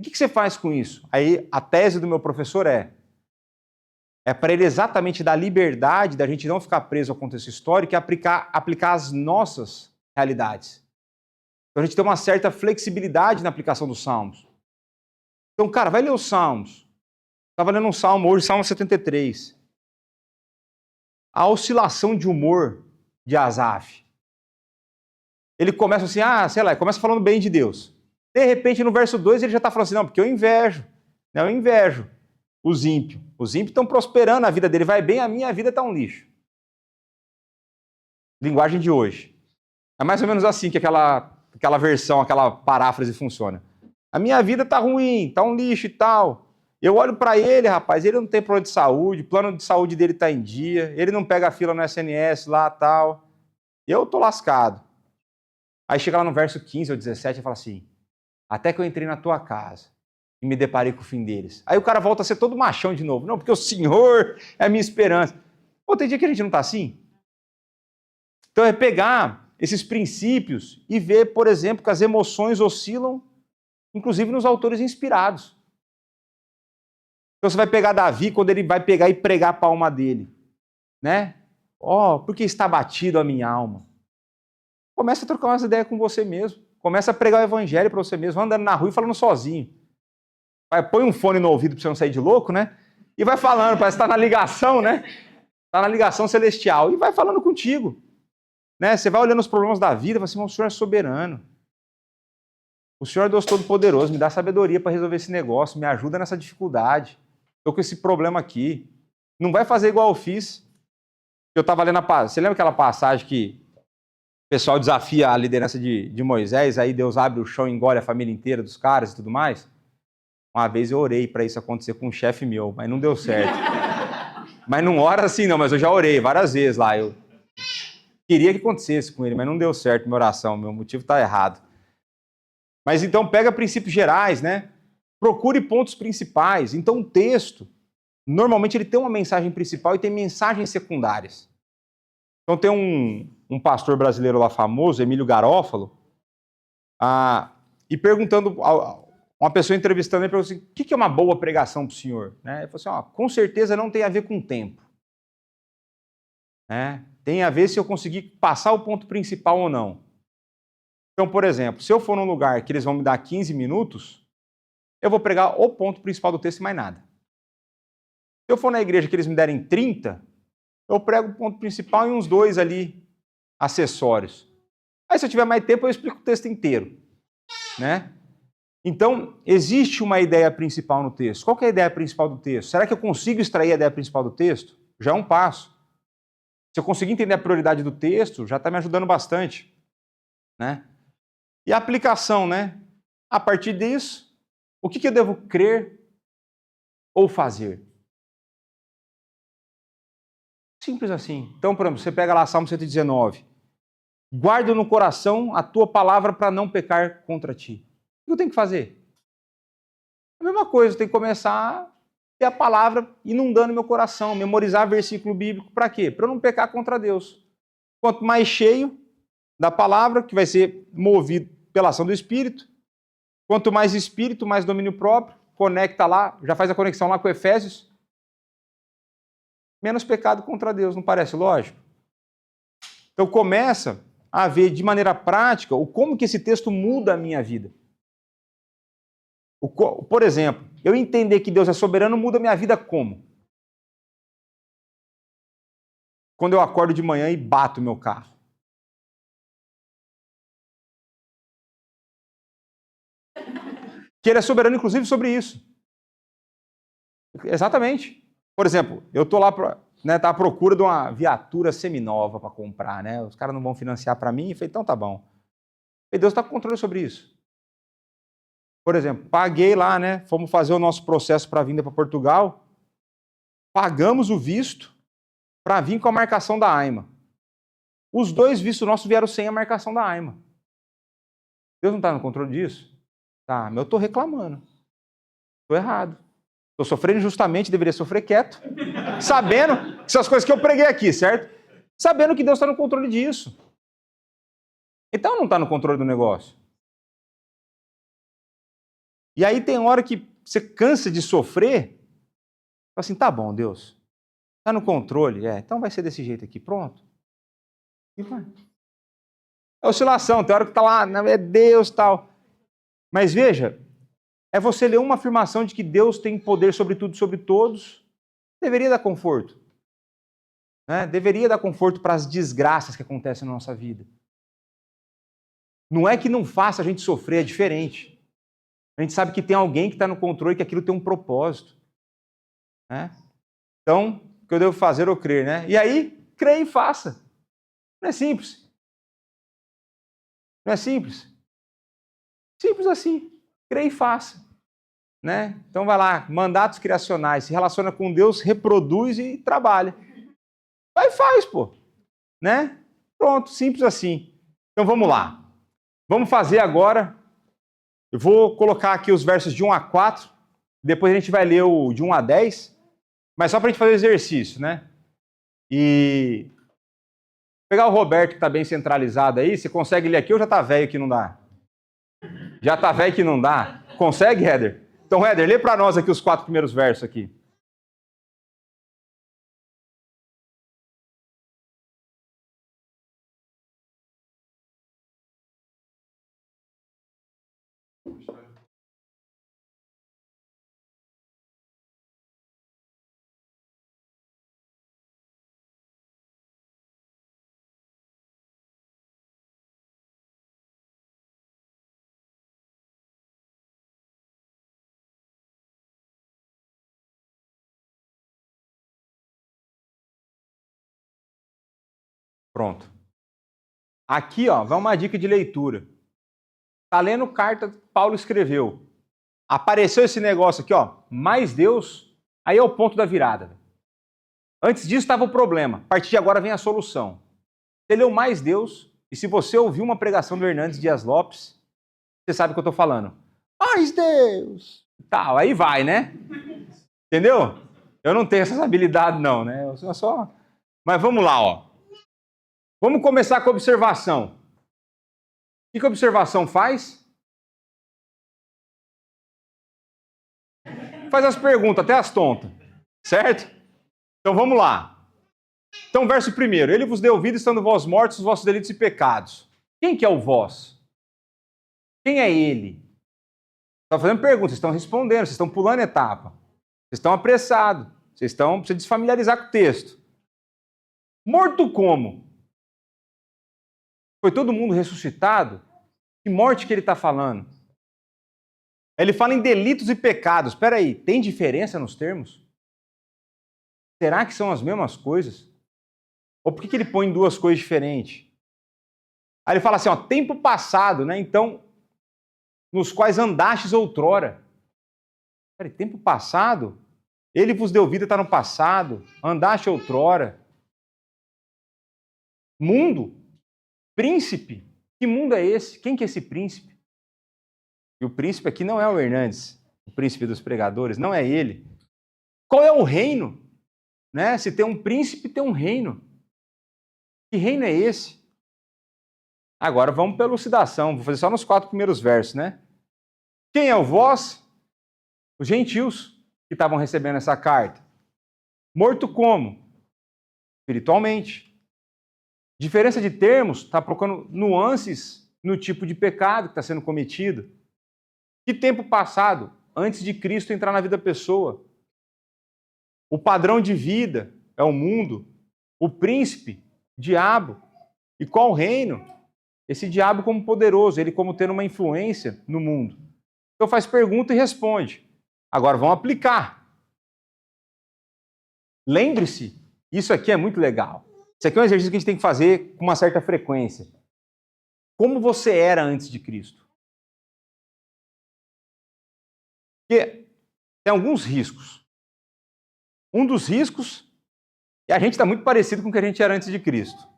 O que você faz com isso? Aí a tese do meu professor é para ele exatamente dar liberdade da gente não ficar preso ao contexto histórico e aplicar as nossas realidades. Então a gente tem uma certa flexibilidade na aplicação dos salmos. Então, cara, vai ler os salmos. Estava lendo um salmo hoje, Salmo 73. A oscilação de humor de Asaf. Ele começa assim, começa falando bem de Deus. De repente, no verso 2, ele já está falando assim, não, porque eu invejo. Né, eu invejo os ímpios. Os ímpios estão prosperando, a vida dele vai bem, a minha vida está um lixo. Linguagem de hoje. É mais ou menos assim que aquela versão, aquela paráfrase funciona. A minha vida está ruim, está um lixo e tal. Eu olho para ele, rapaz, ele não tem plano de saúde, o plano de saúde dele está em dia, ele não pega a fila no SNS lá e tal. Eu estou lascado. Aí chega lá no verso 15 ou 17 e fala assim, até que eu entrei na tua casa e me deparei com o fim deles. Aí o cara volta a ser todo machão de novo. Não, porque o Senhor é a minha esperança. Pô, tem dia que a gente não está assim? Então é pegar esses princípios e ver, por exemplo, que as emoções oscilam, inclusive nos autores inspirados. Então você vai pegar Davi quando ele vai pegar e pregar para a alma dele. Né? Porque está batido a minha alma. Começa a trocar umas ideias com você mesmo. Começa a pregar o evangelho para você mesmo. Vai andando na rua e falando sozinho. Põe um fone no ouvido para você não sair de louco, né? E vai falando, parece que está na ligação, né? Está na ligação celestial. E vai falando contigo. Né? Você vai olhando os problemas da vida e fala assim, o Senhor é soberano. O Senhor é Deus Todo-Poderoso, me dá sabedoria para resolver esse negócio, me ajuda nessa dificuldade. Estou com esse problema aqui. Não vai fazer igual eu fiz. Eu estava lendo Você lembra aquela passagem que o pessoal desafia a liderança de Moisés, aí Deus abre o chão e engole a família inteira dos caras e tudo mais? Uma vez eu orei para isso acontecer com um chefe meu, mas não deu certo. Mas não ora assim não, mas eu já orei várias vezes lá. Eu queria que acontecesse com ele, mas não deu certo minha oração, meu motivo está errado. Mas então pega princípios gerais, né? Procure pontos principais. Então o texto, normalmente ele tem uma mensagem principal e tem mensagens secundárias. Então tem um pastor brasileiro lá famoso, Emílio Garófalo, e perguntando, uma pessoa entrevistando ele, perguntou assim, o que é uma boa pregação para o senhor? Ele falou assim, com certeza não tem a ver com tempo. Tem a ver se eu conseguir passar o ponto principal ou não. Então, por exemplo, se eu for num lugar que eles vão me dar 15 minutos, eu vou pregar o ponto principal do texto e mais nada. Se eu for na igreja que eles me derem 30, eu prego o ponto principal e uns 2 ali, acessórios. Aí, se eu tiver mais tempo, eu explico o texto inteiro, né? Então, existe uma ideia principal no texto. Qual que é a ideia principal do texto? Será que eu consigo extrair a ideia principal do texto? Já é um passo. Se eu conseguir entender a prioridade do texto, já está me ajudando bastante, né? E a aplicação, né? A partir disso, o que eu devo crer ou fazer? Simples assim. Então, por exemplo, você pega lá Salmo 119. Guarda no coração a tua palavra para não pecar contra ti. O que eu tenho que fazer? A mesma coisa, eu tenho que começar a ter a palavra inundando meu coração, memorizar versículo bíblico. Para quê? Para eu não pecar contra Deus. Quanto mais cheio da palavra, que vai ser movido pela ação do Espírito, quanto mais Espírito, mais domínio próprio, conecta lá, já faz a conexão lá com Efésios, menos pecado contra Deus, não parece lógico? Então começa a ver de maneira prática o como que esse texto muda a minha vida. Por exemplo, eu entender que Deus é soberano muda a minha vida como? Quando eu acordo de manhã e bato meu carro. Que ele é soberano, inclusive, sobre isso. Exatamente. Por exemplo, eu estou lá tá à procura de uma viatura seminova para comprar, né? Os caras não vão financiar para mim. Eu falei, então tá bom. E Deus está com controle sobre isso. Por exemplo, paguei lá, né? Fomos fazer o nosso processo para a vinda para Portugal. Pagamos o visto para vir com a marcação da AIMA. Os 2 vistos nossos vieram sem a marcação da AIMA. Deus não está no controle disso? Tá, mas eu estou reclamando. Estou errado. Estou sofrendo injustamente, deveria sofrer quieto, sabendo que são as coisas que eu preguei aqui, certo? Sabendo que Deus está no controle disso. Então não está no controle do negócio. E aí tem hora que você cansa de sofrer, fala assim, tá bom, Deus, está no controle, então vai ser desse jeito aqui, pronto. E vai. É oscilação, tem hora que está lá, é Deus e tal. Mas veja, é você ler uma afirmação de que Deus tem poder sobre tudo e sobre todos, deveria dar conforto. Né? Deveria dar conforto para as desgraças que acontecem na nossa vida. Não é que não faça a gente sofrer, é diferente. A gente sabe que tem alguém que está no controle e que aquilo tem um propósito. Né? Então, o que eu devo fazer ou crer, né? E aí, creia e faça. Não é simples. Não é simples. Simples assim. Creia e faça. Né? Então vai lá, mandatos criacionais, se relaciona com Deus, reproduz e trabalha. Vai e faz, pô. Né? Pronto, simples assim. Então vamos lá. Vamos fazer agora, eu vou colocar aqui os versos de 1 a 4, depois a gente vai ler o de 1 a 10, mas só para a gente fazer o exercício, né? E pegar o Roberto que está bem centralizado aí, você consegue ler aqui ou já está velho que não dá? Já está velho que não dá? Consegue, Heather? Então, Heather, lê para nós aqui os 4 primeiros versos aqui. Pronto. Aqui, ó, vai uma dica de leitura. Tá lendo carta que Paulo escreveu. Apareceu esse negócio aqui, ó, mais Deus, aí é o ponto da virada. Antes disso estava o problema, a partir de agora vem a solução. Você leu mais Deus, e se você ouviu uma pregação do Hernandes Dias Lopes, você sabe o que eu estou falando. Mais Deus! Tal, aí vai, né? Entendeu? Eu não tenho essas habilidades não, né? Eu só... Mas vamos lá, ó. Vamos começar com a observação. O que a observação faz? Faz as perguntas, até as tontas. Certo? Então vamos lá. Então, verso 1. Ele vos deu vida estando vós mortos, os vossos delitos e pecados. Quem que é o vós? Quem é ele? Estão fazendo perguntas, vocês estão respondendo, vocês estão pulando etapa. Vocês estão apressados, vocês estão se desfamiliarizar com o texto. Morto como? Foi todo mundo ressuscitado? Que morte que ele está falando? Ele fala em delitos e pecados. Espera aí, tem diferença nos termos? Será que são as mesmas coisas? Ou por que ele põe duas coisas diferentes? Aí ele fala assim, ó, tempo passado, né? Então, nos quais andastes outrora. Espera aí, tempo passado? Ele vos deu vida, está no passado. Andaste outrora. Mundo? Príncipe? Que mundo é esse? Quem que é esse príncipe? E o príncipe aqui não é o Hernandes, o príncipe dos pregadores, não é ele. Qual é o reino? Né? Se tem um príncipe, tem um reino. Que reino é esse? Agora vamos pela elucidação, vou fazer só nos 4 primeiros versos, né? Quem é o vós? Os gentios que estavam recebendo essa carta. Morto como? Espiritualmente. Diferença de termos, está procurando nuances no tipo de pecado que está sendo cometido. Que tempo passado, antes de Cristo entrar na vida da pessoa? O padrão de vida é o mundo, o príncipe, o diabo. E qual reino? Esse diabo como poderoso, ele como tendo uma influência no mundo. Então faz pergunta e responde. Agora vamos aplicar. Lembre-se, isso aqui é muito legal. Isso aqui é um exercício que a gente tem que fazer com uma certa frequência. Como você era antes de Cristo? Porque tem alguns riscos. Um dos riscos é a gente estar muito parecido com o que a gente era antes de Cristo.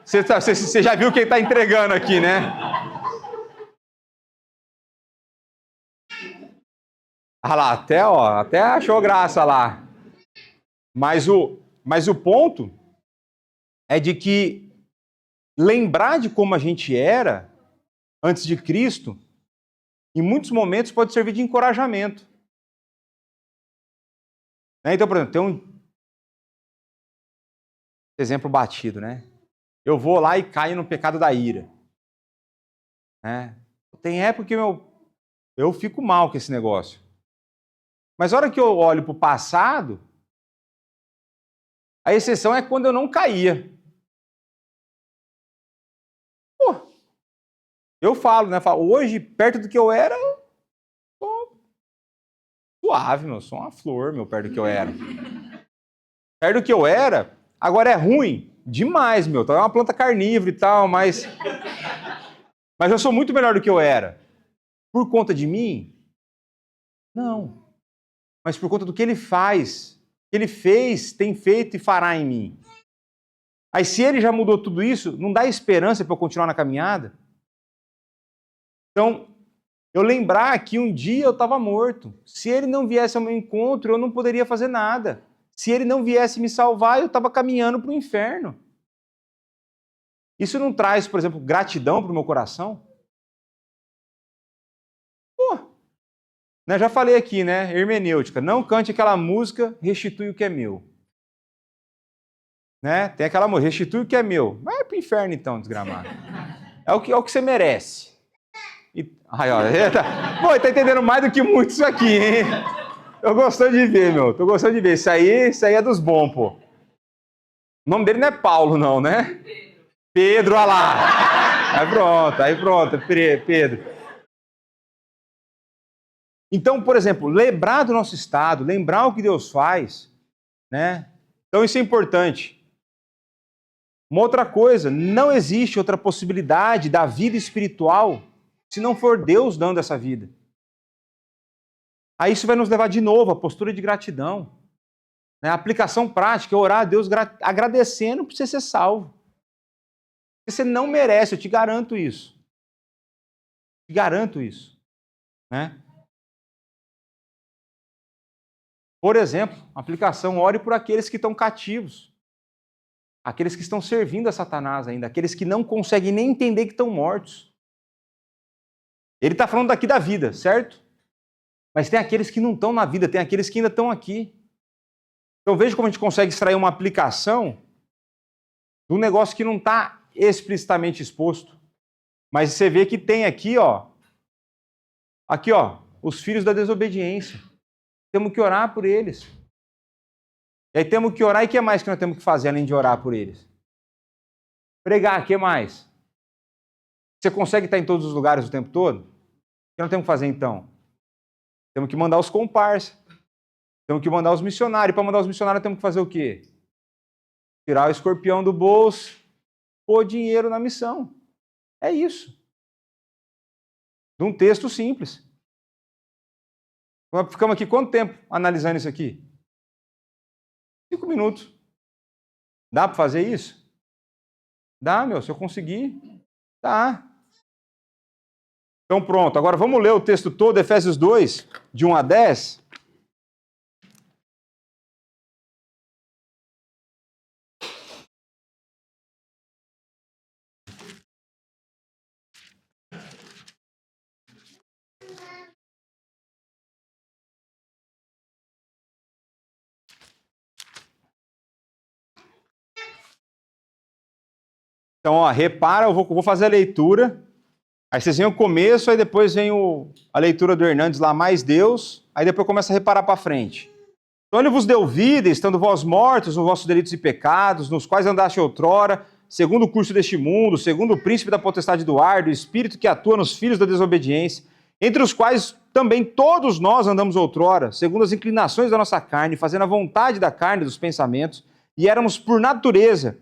Você já viu quem está entregando aqui, né? Ah lá, até achou graça lá. Mas o ponto é de que lembrar de como a gente era antes de Cristo, em muitos momentos pode servir de encorajamento. Então, por exemplo, tem um exemplo batido, né? Eu vou lá e caio no pecado da ira. Tem época que eu fico mal com esse negócio. Mas a hora que eu olho para o passado, a exceção é quando eu não caía. Pô, eu falo, né? Hoje, perto do que eu era, eu sou suave, meu. Sou uma flor, meu, perto do que eu era. Perto do que eu era, agora é ruim demais, meu. Tá uma planta carnívora e tal, mas eu sou muito melhor do que eu era. Por conta de mim? Não. Mas por conta do que ele faz, que ele fez, tem feito e fará em mim. Aí se ele já mudou tudo isso, não dá esperança para eu continuar na caminhada? Então, eu lembrar que um dia eu estava morto. Se ele não viesse ao meu encontro, eu não poderia fazer nada. Se ele não viesse me salvar, eu estava caminhando para o inferno. Isso não traz, por exemplo, gratidão para o meu coração? Pô, né, já falei aqui, né? Hermenêutica. Não cante aquela música, restitui o que é meu. Né? Tem aquela música, restitui o que é meu. Vai para o inferno então, desgramado. É o que você merece. Ai, ó, ele tá entendendo mais do que muito isso aqui, hein? Tô gostando de ver, meu. Tô gostando de ver. Isso aí é dos bons, pô. O nome dele não é Paulo, não, né? Pedro, olha lá. Aí pronto, Pedro. Então, por exemplo, lembrar do nosso estado, lembrar o que Deus faz, né? Então isso é importante. Uma outra coisa, não existe outra possibilidade da vida espiritual se não for Deus dando essa vida. Aí isso vai nos levar de novo à postura de gratidão. Né? A aplicação prática é orar a Deus agradecendo por você ser salvo. Você não merece, eu te garanto isso. Te garanto isso. Né? Por exemplo, aplicação, ore por aqueles que estão cativos. Aqueles que estão servindo a Satanás ainda. Aqueles que não conseguem nem entender que estão mortos. Ele está falando daqui da vida, certo? Mas tem aqueles que não estão na vida, tem aqueles que ainda estão aqui. Então veja como a gente consegue extrair uma aplicação de um negócio que não está explicitamente exposto. Mas você vê que tem aqui, ó, os filhos da desobediência. Temos que orar por eles. E aí temos que orar, e o que mais que nós temos que fazer além de orar por eles? Pregar, o que mais? Você consegue estar em todos os lugares o tempo todo? O que nós temos que fazer então? Temos que mandar os comparsas. Temos que mandar os missionários. Para mandar os missionários temos que fazer o quê? Tirar o escorpião do bolso, pôr dinheiro na missão. É isso. De um texto simples. Ficamos aqui quanto tempo analisando isso aqui? 5 minutos. Dá para fazer isso? Dá, meu, se eu conseguir, dá. Então pronto, agora vamos ler o texto todo, Efésios 2, de 1 a 10. Então, ó, repara, eu vou fazer a leitura, aí vocês veem o começo, aí depois vem a leitura do Hernandes lá, mais Deus, aí depois começa a reparar para frente. Então ele vos deu vida, estando vós mortos nos vossos delitos e pecados, nos quais andaste outrora, segundo o curso deste mundo, segundo o príncipe da potestade do ar, do espírito que atua nos filhos da desobediência, entre os quais também todos nós andamos outrora, segundo as inclinações da nossa carne, fazendo a vontade da carne e dos pensamentos, e éramos por natureza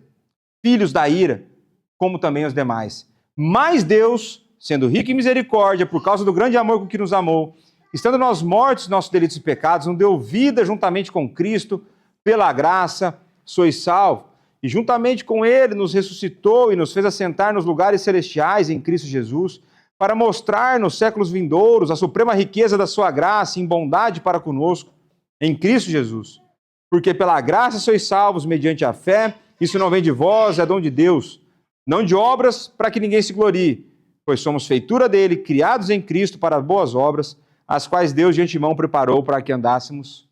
filhos da ira, como também os demais. Mas Deus, sendo rico em misericórdia, por causa do grande amor com que nos amou, estando nós mortos em nossos delitos e pecados, nos deu vida juntamente com Cristo, pela graça sois salvos, e juntamente com Ele nos ressuscitou e nos fez assentar nos lugares celestiais em Cristo Jesus, para mostrar nos séculos vindouros a suprema riqueza da sua graça em bondade para conosco, em Cristo Jesus. Porque pela graça sois salvos mediante a fé, isso não vem de vós, é dom de Deus, não de obras para que ninguém se glorie, pois somos feitura dele, criados em Cristo para boas obras, as quais Deus de antemão preparou para que andássemos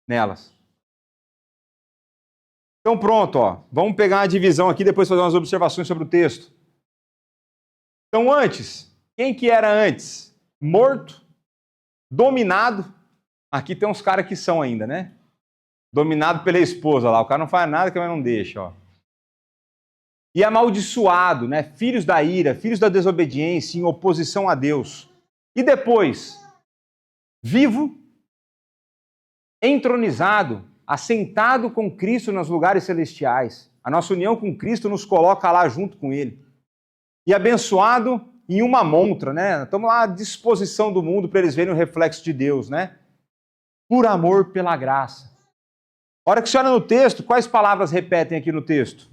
nelas. Então pronto, ó, vamos pegar uma divisão aqui, depois fazer umas observações sobre o texto. Então antes, quem que era antes? Morto, dominado, aqui tem uns caras que são ainda, né? Dominado pela esposa lá, o cara não faz nada que a mãe não deixa, ó. E amaldiçoado, né? Filhos da ira, filhos da desobediência, em oposição a Deus. E depois, vivo, entronizado, assentado com Cristo nos lugares celestiais. A nossa união com Cristo nos coloca lá junto com Ele. E abençoado em uma montra, né? Estamos lá à disposição do mundo para eles verem o reflexo de Deus, né? Por amor, pela graça. A hora que você olha no texto, quais palavras repetem aqui no texto?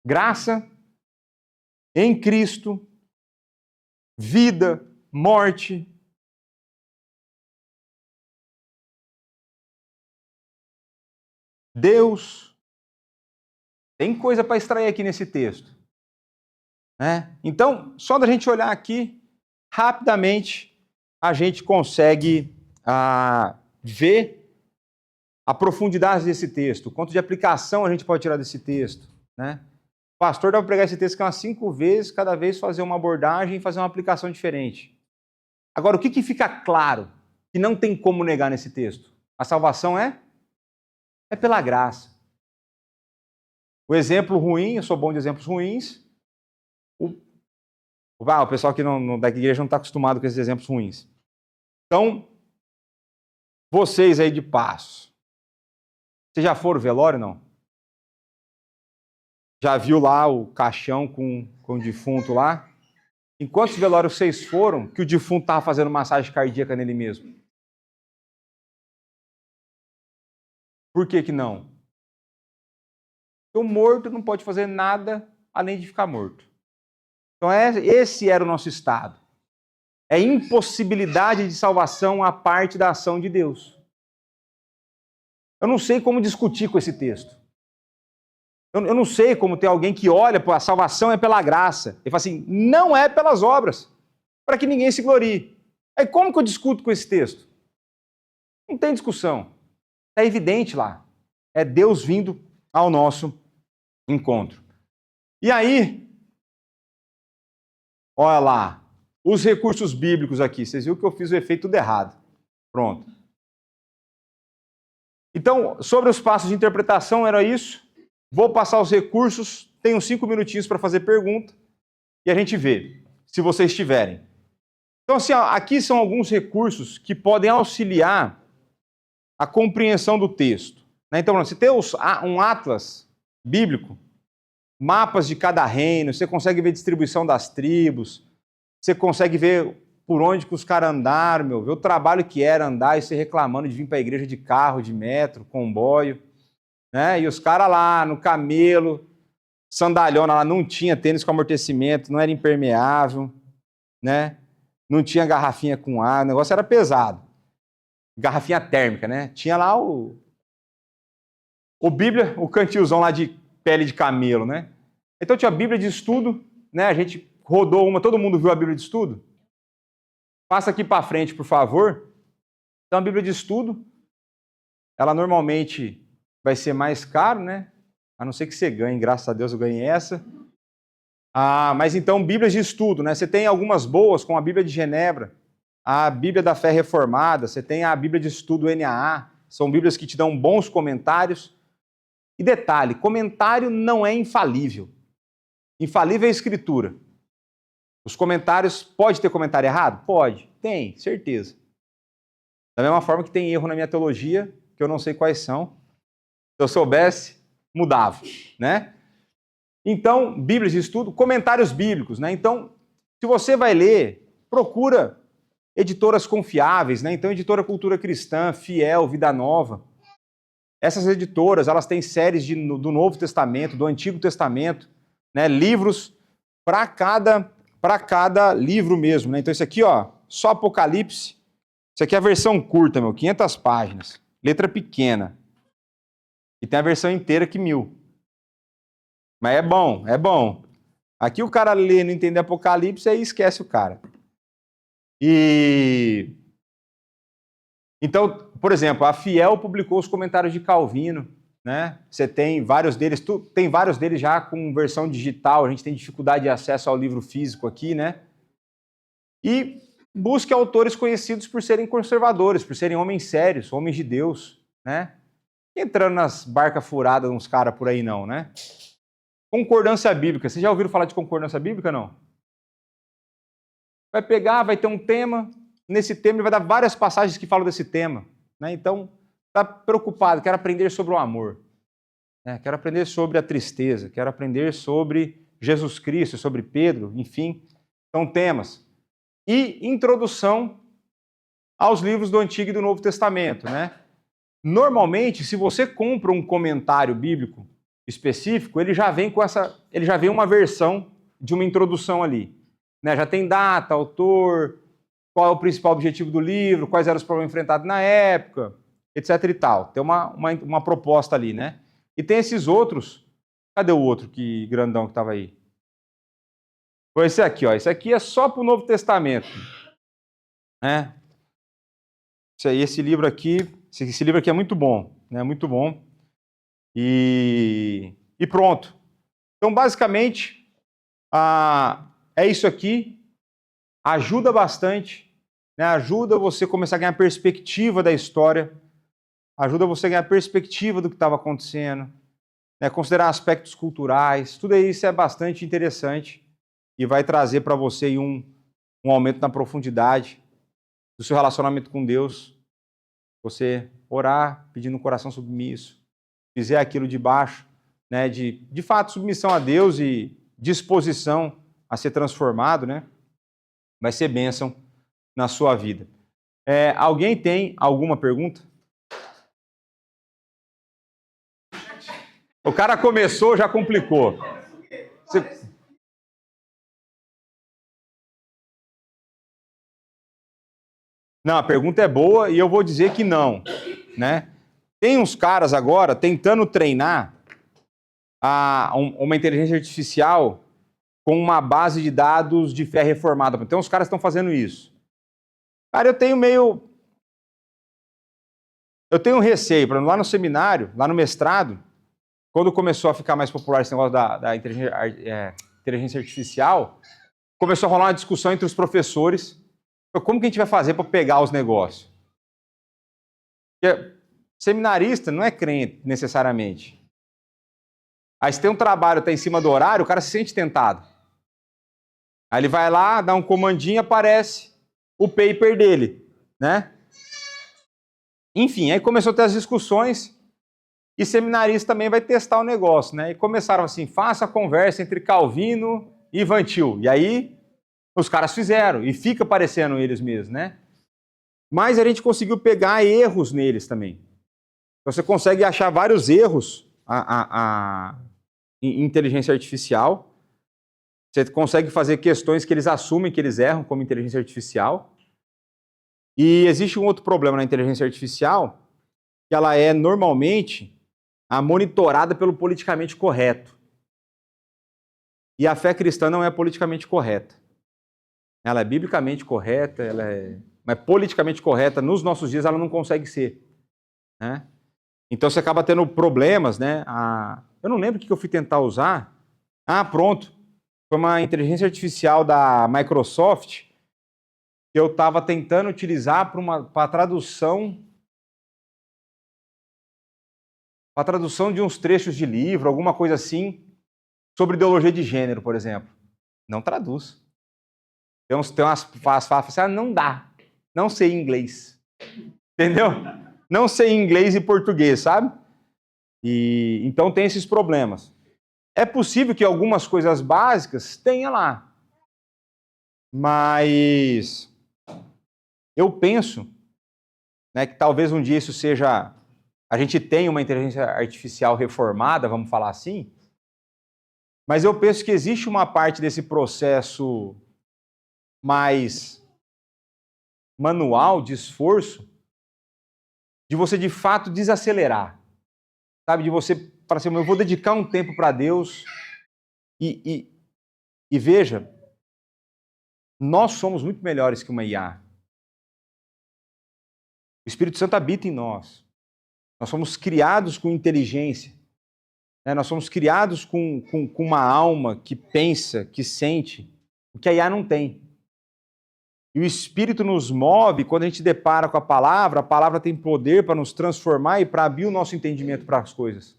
Graça, em Cristo, vida, morte. Deus. Tem coisa para extrair aqui nesse texto, né? Então, só da gente olhar aqui, rapidamente, a gente consegue ver a profundidade desse texto, quanto de aplicação a gente pode tirar desse texto, né? O pastor dá para pregar esse texto umas 5 vezes, cada vez fazer uma abordagem e fazer uma aplicação diferente. Agora, o que fica claro que não tem como negar nesse texto? A salvação é pela graça. O exemplo ruim, eu sou bom de exemplos ruins, o pessoal que da igreja não está acostumado com esses exemplos ruins. Então, vocês aí de Passos, vocês já foram velório, não? Já viu lá o caixão com o defunto lá? Em quantos velórios vocês foram que o defunto estava fazendo massagem cardíaca nele mesmo? Por que não? Porque o morto não pode fazer nada além de ficar morto. Então esse era o nosso estado. É impossibilidade de salvação à parte da ação de Deus. Eu não sei como discutir com esse texto. Eu não sei como ter alguém que olha para a salvação é pela graça. Ele fala assim, não é pelas obras, para que ninguém se glorie. Aí como que eu discuto com esse texto? Não tem discussão. Está evidente lá. É Deus vindo ao nosso encontro. E aí, olha lá, os recursos bíblicos aqui. Vocês viram que eu fiz o efeito tudo errado. Pronto. Então, sobre os passos de interpretação, era isso. Vou passar os recursos, tenho 5 minutinhos para fazer pergunta e a gente vê, se vocês tiverem. Então, assim, ó, aqui são alguns recursos que podem auxiliar a compreensão do texto. Né? Então, você tem um atlas bíblico, mapas de cada reino, você consegue ver a distribuição das tribos, você consegue ver por onde que os caras andaram, ver o trabalho que era andar e você reclamando de vir para a igreja de carro, de metro, comboio, né? E os caras lá no camelo, sandalhona lá, não tinha tênis com amortecimento, não era impermeável, né? Não tinha garrafinha com ar, o negócio era pesado. Garrafinha térmica, né? Tinha lá o Bíblia, o cantilzão lá de pele de camelo, né? Então tinha a Bíblia de estudo, né? A gente rodou uma, todo mundo viu a Bíblia de estudo? Passa aqui para frente, por favor. Então a Bíblia de estudo, ela normalmente vai ser mais caro, né? A não ser que você ganhe, graças a Deus eu ganhei essa. Mas então, Bíblias de estudo, né? Você tem algumas boas, como a Bíblia de Genebra, a Bíblia da Fé Reformada, você tem a Bíblia de estudo NAA, são Bíblias que te dão bons comentários. E detalhe, comentário não é infalível. Infalível é a Escritura. Os comentários, pode ter comentário errado? Pode, tem, certeza. Da mesma forma que tem erro na minha teologia, que eu não sei quais são. Se eu soubesse, mudava, né? Então, Bíblias de estudo, comentários bíblicos, né? Então, se você vai ler, procura editoras confiáveis, né? Então, Editora Cultura Cristã, Fiel, Vida Nova. Essas editoras, elas têm séries do Novo Testamento, do Antigo Testamento, né? Livros para cada livro mesmo, né? Então, esse aqui, ó, só Apocalipse. Isso aqui é a versão curta, 500 páginas. Letra pequena. E tem a versão inteira que 1000. Mas é bom, é bom. Aqui o cara lê e não entende Apocalipse, aí esquece o cara. Então, por exemplo, a Fiel publicou os comentários de Calvino, né? Você tem vários deles, tem vários deles já com versão digital, a gente tem dificuldade de acesso ao livro físico aqui, né? E busque autores conhecidos por serem conservadores, por serem homens sérios, homens de Deus, né? Entrando nas barcas furadas uns caras por aí não, né? Concordância bíblica. Vocês já ouviram falar de concordância bíblica, não? Vai pegar, vai ter um tema, nesse tema ele vai dar várias passagens que falam desse tema, né? Então, está preocupado, quero aprender sobre o amor, né? Quero aprender sobre a tristeza, quero aprender sobre Jesus Cristo, sobre Pedro, enfim, são temas. E introdução aos livros do Antigo e do Novo Testamento, né? Normalmente, se você compra um comentário bíblico específico, ele já vem uma versão de uma introdução ali, né? Já tem data, autor, qual é o principal objetivo do livro, quais eram os problemas enfrentados na época, etc e tal. Tem uma proposta ali, né? E tem esses outros. Cadê o outro que grandão que estava aí? Foi esse aqui, ó. Esse aqui é só para o Novo Testamento, né? Esse livro aqui é muito bom, né? Muito bom. E pronto. Então, basicamente, é isso aqui. Ajuda bastante, né? Ajuda você a começar a ganhar perspectiva da história, ajuda você a ganhar perspectiva do que estava acontecendo, né? Considerar aspectos culturais, tudo isso é bastante interessante e vai trazer para você aí um aumento na profundidade do seu relacionamento com Deus. Você orar, pedindo um coração submisso, fizer aquilo de baixo, né? De fato, submissão a Deus e disposição a ser transformado, né? Vai ser bênção na sua vida. Alguém tem alguma pergunta? O cara começou, já complicou. Não, a pergunta é boa e eu vou dizer que não, né? Tem uns caras agora tentando treinar uma inteligência artificial com uma base de dados de fé reformada. Então, os caras estão fazendo isso. Cara, eu eu tenho um receio, por exemplo, lá no seminário, lá no mestrado, quando começou a ficar mais popular esse negócio da inteligência artificial, começou a rolar uma discussão entre os professores. Como que a gente vai fazer para pegar os negócios? Porque seminarista não é crente, necessariamente. Aí se tem um trabalho, está em cima do horário, o cara se sente tentado. Aí ele vai lá, dá um comandinho, aparece o paper dele, né? Enfim, aí começou a ter as discussões e seminarista também vai testar o negócio, né? E começaram assim, faça a conversa entre Calvino e Van Til. E aí os caras fizeram, e fica parecendo eles mesmos, né? Mas a gente conseguiu pegar erros neles também. Você consegue achar vários erros em inteligência artificial. Você consegue fazer questões que eles assumem que eles erram como inteligência artificial. E existe um outro problema na inteligência artificial, que ela é normalmente monitorada pelo politicamente correto. E a fé cristã não é politicamente correta. Ela é biblicamente correta, mas politicamente correta, nos nossos dias ela não consegue ser. Né? Então você acaba tendo problemas, né? Eu não lembro o que eu fui tentar usar. Pronto. Foi uma inteligência artificial da Microsoft que eu estava tentando utilizar para a tradução de uns trechos de livro, alguma coisa assim, sobre ideologia de gênero, por exemplo. Não traduz. Tem umas falas assim, não dá, não sei inglês. Entendeu? Não sei inglês e português, sabe? E então tem esses problemas. É possível que algumas coisas básicas tenha lá. Mas eu penso, né, que talvez um dia isso seja... A gente tenha uma inteligência artificial reformada, vamos falar assim, mas eu penso que existe uma parte desse processo mais manual, de esforço, de você de fato desacelerar, sabe? De você falar assim, eu vou dedicar um tempo para Deus e veja, nós somos muito melhores que uma IA. O Espírito Santo habita em nós. Nós somos criados com inteligência. Né? Nós somos criados com uma alma que pensa, que sente, o que a IA não tem. E o Espírito nos move quando a gente depara com a palavra tem poder para nos transformar e para abrir o nosso entendimento para as coisas.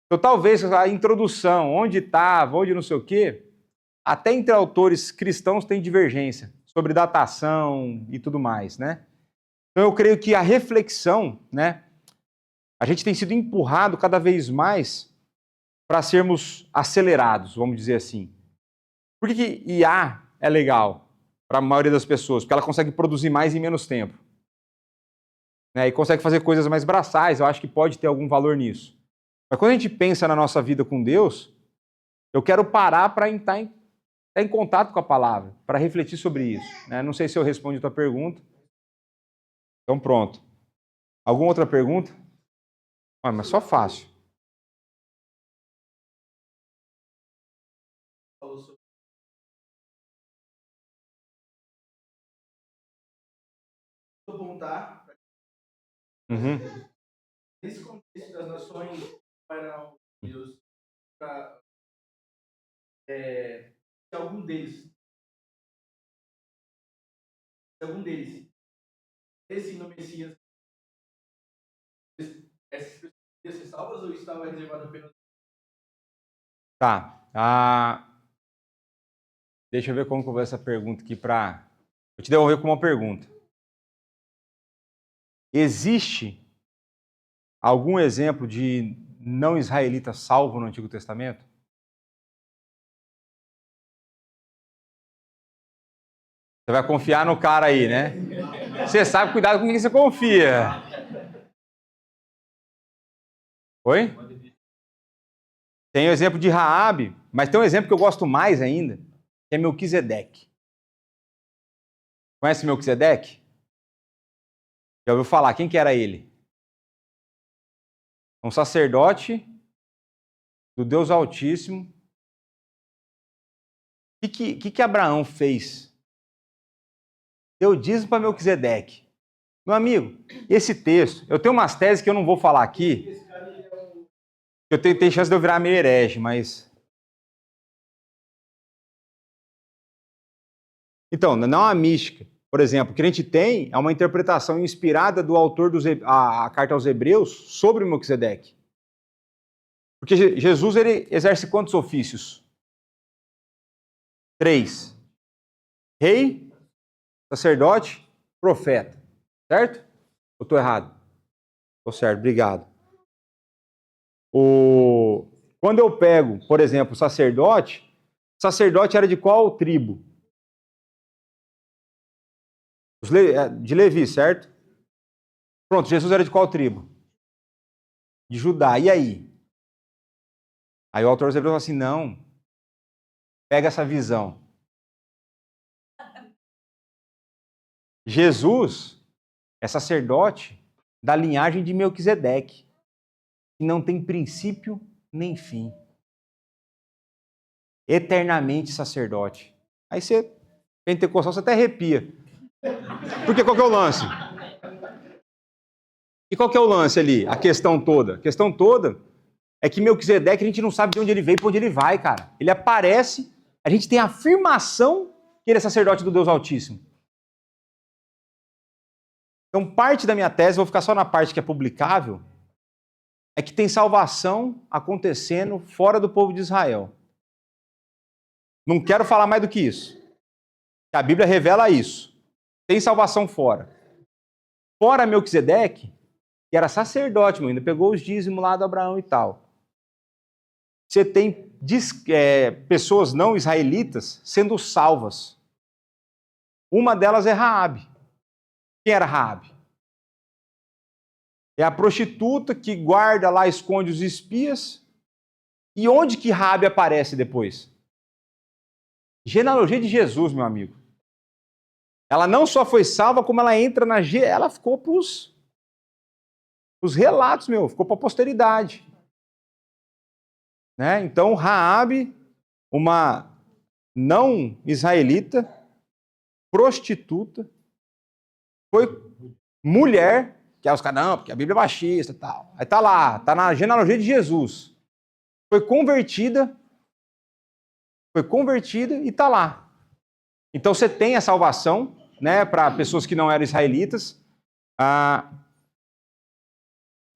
Então, talvez a introdução, onde estava, onde não sei o quê, até entre autores cristãos tem divergência sobre datação e tudo mais, né? Então, eu creio que a reflexão, né? A gente tem sido empurrado cada vez mais para sermos acelerados, vamos dizer assim. Por que IA é legal para a maioria das pessoas? Porque ela consegue produzir mais em menos tempo. Né? E consegue fazer coisas mais braçais, eu acho que pode ter algum valor nisso. Mas quando a gente pensa na nossa vida com Deus, eu quero parar para estar em contato com a palavra, para refletir sobre isso. Né? Não sei se eu respondi a tua pergunta. Então pronto. Alguma outra pergunta? Mas só fácil. Apontar nesse contexto das nações para Deus, para se algum deles, esse no Messias, essas pessoas iam ser salvas ou estava reservado apenas? Tá. Deixa eu ver como que eu vou essa pergunta aqui para... Vou te devolver com uma pergunta. Existe algum exemplo de não israelita salvo no Antigo Testamento? Você vai confiar no cara aí, né? Você sabe, cuidado com quem você confia. Oi? Tem o exemplo de Raabe, mas tem um exemplo que eu gosto mais ainda, que é Melquisedeque. Conhece Melquisedeque? Já ouviu falar? Quem que era ele? Um sacerdote do Deus Altíssimo. O que Abraão fez? Deu dízimo para Melquisedeque. Meu amigo, esse texto, eu tenho umas teses que eu não vou falar aqui, Esse cara, ele é um... eu tenho chance de eu virar meio herege, mas... Então, não a mística. Por exemplo, o que a gente tem é uma interpretação inspirada do autor a carta aos Hebreus sobre o Melquisedeque. Porque Jesus, ele exerce quantos ofícios? 3. Rei, sacerdote, profeta. Certo? Ou estou errado? Estou certo, obrigado. Quando eu pego, por exemplo, sacerdote era de qual tribo? De Levi, certo? Pronto, Jesus era de qual tribo? De Judá. E aí? Aí o autor dos Hebreus fala assim, não, pega essa visão. Jesus é sacerdote da linhagem de Melquisedeque, que não tem princípio nem fim. Eternamente sacerdote. Aí você, pentecostal, você até arrepia. Porque qual que é o lance? E qual que é o lance ali? A questão toda. A questão toda é que Melquisedeque, a gente não sabe de onde ele veio e para onde ele vai, cara. Ele aparece, a gente tem a afirmação que ele é sacerdote do Deus Altíssimo. Então, parte da minha tese, vou ficar só na parte que é publicável, é que tem salvação acontecendo fora do povo de Israel. Não quero falar mais do que isso. A Bíblia revela isso. Tem salvação fora. Fora Melquisedeque, que era sacerdote, ainda pegou os dízimos lá do Abraão e tal. Você tem pessoas não israelitas sendo salvas. Uma delas é Raabe. Quem era Raabe? É a prostituta que guarda lá, esconde os espias. E onde que Raabe aparece depois? Genealogia de Jesus, meu amigo. Ela não só foi salva, como ela entra ela ficou para os relatos, ficou para a posteridade. Né? Então, Raabe, uma não israelita, prostituta, foi mulher, que é os caras, não, porque a Bíblia é machista e tal. Aí tá lá, tá na genealogia de Jesus. Foi convertida e tá lá. Então você tem a salvação, né, para pessoas que não eram israelitas.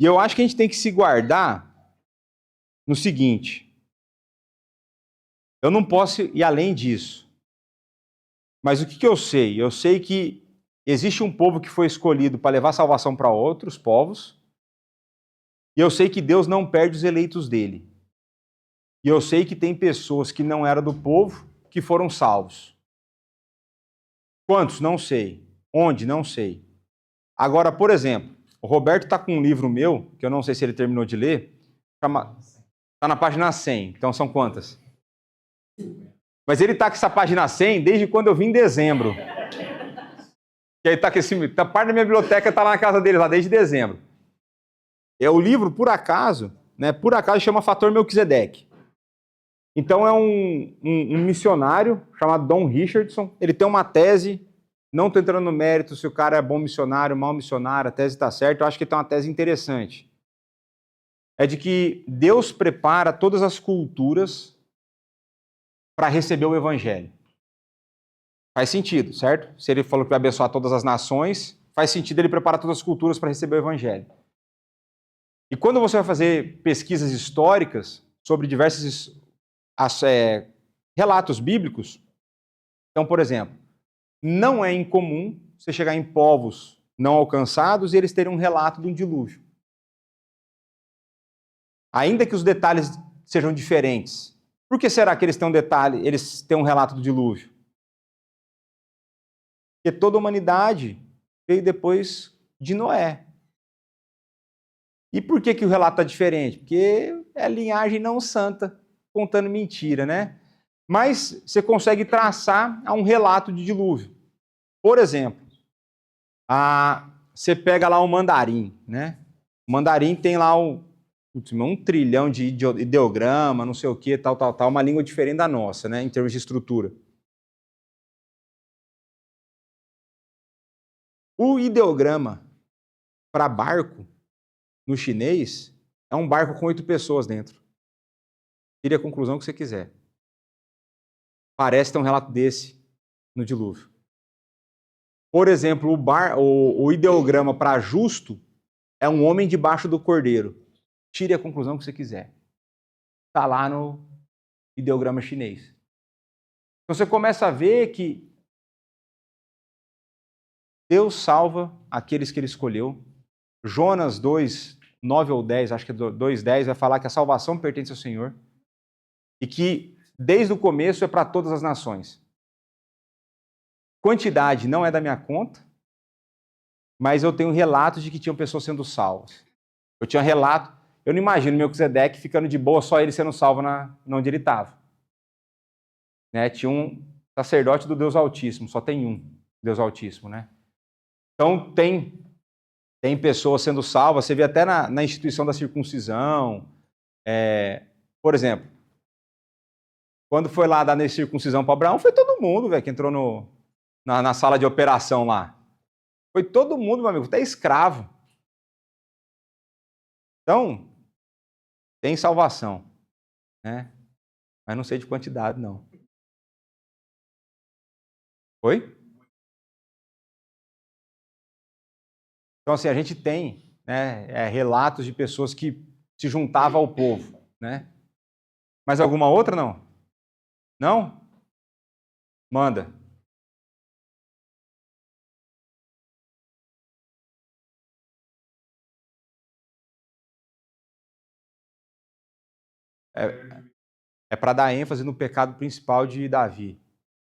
E eu acho que a gente tem que se guardar no seguinte: eu não posso ir além disso. Mas o que eu sei? Eu sei que existe um povo que foi escolhido para levar salvação para outros povos. E eu sei que Deus não perde os eleitos dele. E eu sei que tem pessoas que não eram do povo que foram salvos. Quantos? Não sei. Onde? Não sei. Agora, por exemplo, o Roberto está com um livro meu, que eu não sei se ele terminou de ler, está na página 100. Então são quantas? Mas ele está com essa página 100 desde quando eu vim em dezembro. E aí parte da minha biblioteca está lá na casa dele, lá desde dezembro. O livro, por acaso, chama Fator Melquisedeque. Então é um missionário chamado Don Richardson. Ele tem uma tese, não estou entrando no mérito se o cara é bom missionário, mau missionário, a tese está certa, eu acho que ele tem uma tese interessante. É de que Deus prepara todas as culturas para receber o evangelho. Faz sentido, certo? Se ele falou que vai abençoar todas as nações, faz sentido ele preparar todas as culturas para receber o evangelho. E quando você vai fazer pesquisas históricas sobre diversos relatos bíblicos, então, por exemplo, não é incomum você chegar em povos não alcançados e eles terem um relato de um dilúvio. Ainda que os detalhes sejam diferentes. Por que será que eles têm um relato do dilúvio? Porque toda a humanidade veio depois de Noé. E por que o relato está diferente? Porque é linhagem não santa contando mentira, né? Mas você consegue traçar um relato de dilúvio. Por exemplo, você pega lá o mandarim, né? O mandarim tem lá um trilhão de ideograma, não sei o que, tal, uma língua diferente da nossa, né? Em termos de estrutura. O ideograma para barco, no chinês, é um barco com 8 pessoas dentro. Tire a conclusão que você quiser. Parece ter um relato desse no dilúvio. Por exemplo, o ideograma para justo é um homem debaixo do cordeiro. Tire a conclusão que você quiser. Está lá no ideograma chinês. Então você começa a ver que Deus salva aqueles que Ele escolheu. Jonas 2, 9 ou 10, acho que é 2:10, vai falar que a salvação pertence ao Senhor. E que desde o começo é para todas as nações. Quantidade não é da minha conta, mas eu tenho relatos de que tinham pessoas sendo salvas. Eu tinha relato, eu não imagino Melquisedeque ficando de boa, só ele sendo salvo onde ele estava. Né? Tinha um sacerdote do Deus Altíssimo, só tem um Deus Altíssimo, né? Então tem pessoas sendo salvas, você vê até na instituição da circuncisão. Por exemplo, quando foi lá dar circuncisão para Abraão, foi todo mundo, velho, que entrou na sala de operação lá. Foi todo mundo, meu amigo, até escravo. Então, tem salvação, né? Mas não sei de quantidade, não. Oi? Então, assim, a gente tem, né, relatos de pessoas que se juntavam ao povo, né? Mais alguma outra, não? Não? Manda. É para dar ênfase no pecado principal de Davi.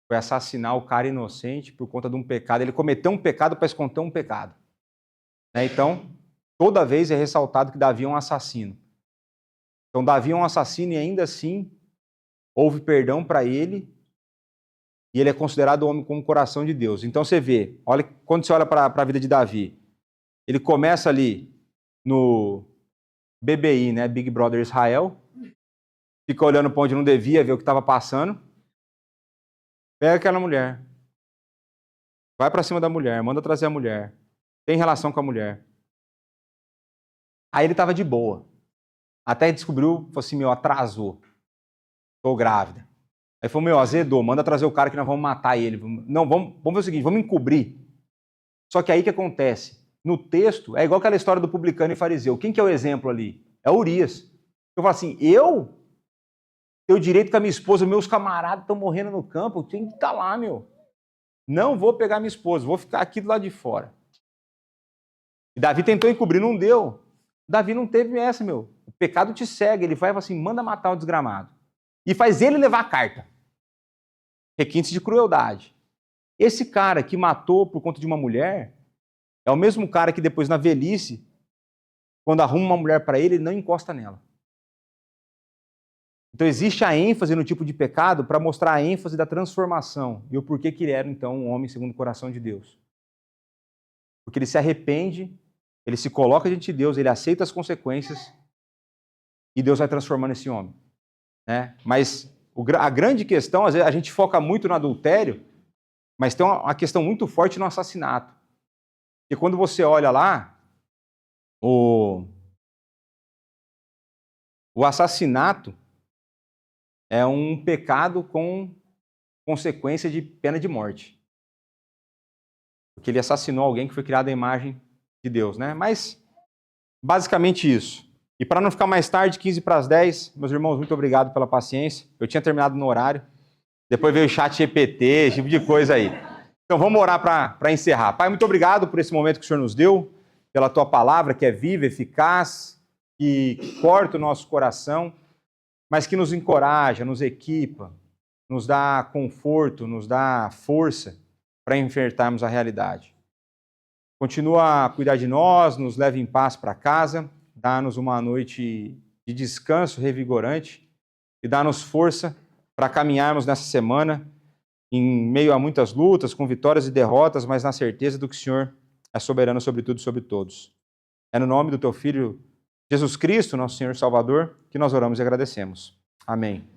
Foi assassinar o cara inocente por conta de um pecado. Ele cometeu um pecado para esconder um pecado. Né? Então, toda vez é ressaltado que Davi é um assassino. Então, Davi é um assassino e ainda assim houve perdão para ele e ele é considerado homem com o coração de Deus. Então, você vê, quando você olha para a vida de Davi, ele começa ali no BBI, né, Big Brother Israel, fica olhando para onde não devia, ver o que estava passando, pega aquela mulher, vai para cima da mulher, manda trazer a mulher, tem relação com a mulher. Aí ele estava de boa. Até descobriu, falou assim, atrasou. Estou grávida. Aí falou, azedou, manda trazer o cara que nós vamos matar ele. Não, vamos fazer o seguinte, vamos encobrir. Só que aí o que acontece? No texto, é igual aquela história do publicano e fariseu. Quem que é o exemplo ali? É Urias. Eu falo assim, eu tenho direito com a minha esposa, meus camaradas estão morrendo no campo, eu tenho que estar lá, meu. Não vou pegar minha esposa, vou ficar aqui do lado de fora. E Davi tentou encobrir, não deu. Davi não teve essa, meu. O pecado te cega, ele vai e fala assim, manda matar o desgramado. E faz ele levar a carta. Requinte de crueldade. Esse cara que matou por conta de uma mulher, é o mesmo cara que depois na velhice, quando arruma uma mulher para ele não encosta nela. Então existe a ênfase no tipo de pecado para mostrar a ênfase da transformação e o porquê que ele era então um homem segundo o coração de Deus. Porque ele se arrepende, ele se coloca diante de Deus, ele aceita as consequências e Deus vai transformando esse homem. Né? Mas a grande questão, às vezes a gente foca muito no adultério, mas tem uma questão muito forte no assassinato. Porque quando você olha lá, o assassinato é um pecado com consequência de pena de morte. Porque ele assassinou alguém que foi criado à imagem de Deus, né? Mas, basicamente isso. E para não ficar mais tarde, 9:45, meus irmãos, muito obrigado pela paciência. Eu tinha terminado no horário. Depois veio o chat GPT, esse tipo de coisa aí. Então vamos orar para encerrar. Pai, muito obrigado por esse momento que o Senhor nos deu, pela Tua palavra que é viva, eficaz, que corta o nosso coração, mas que nos encoraja, nos equipa, nos dá conforto, nos dá força para enfrentarmos a realidade. Continua a cuidar de nós, nos leve em paz para casa, dá-nos uma noite de descanso revigorante e dá-nos força para caminharmos nessa semana em meio a muitas lutas, com vitórias e derrotas, mas na certeza do que o Senhor é soberano sobre tudo e sobre todos. É no nome do Teu Filho, Jesus Cristo, nosso Senhor e Salvador, que nós oramos e agradecemos. Amém.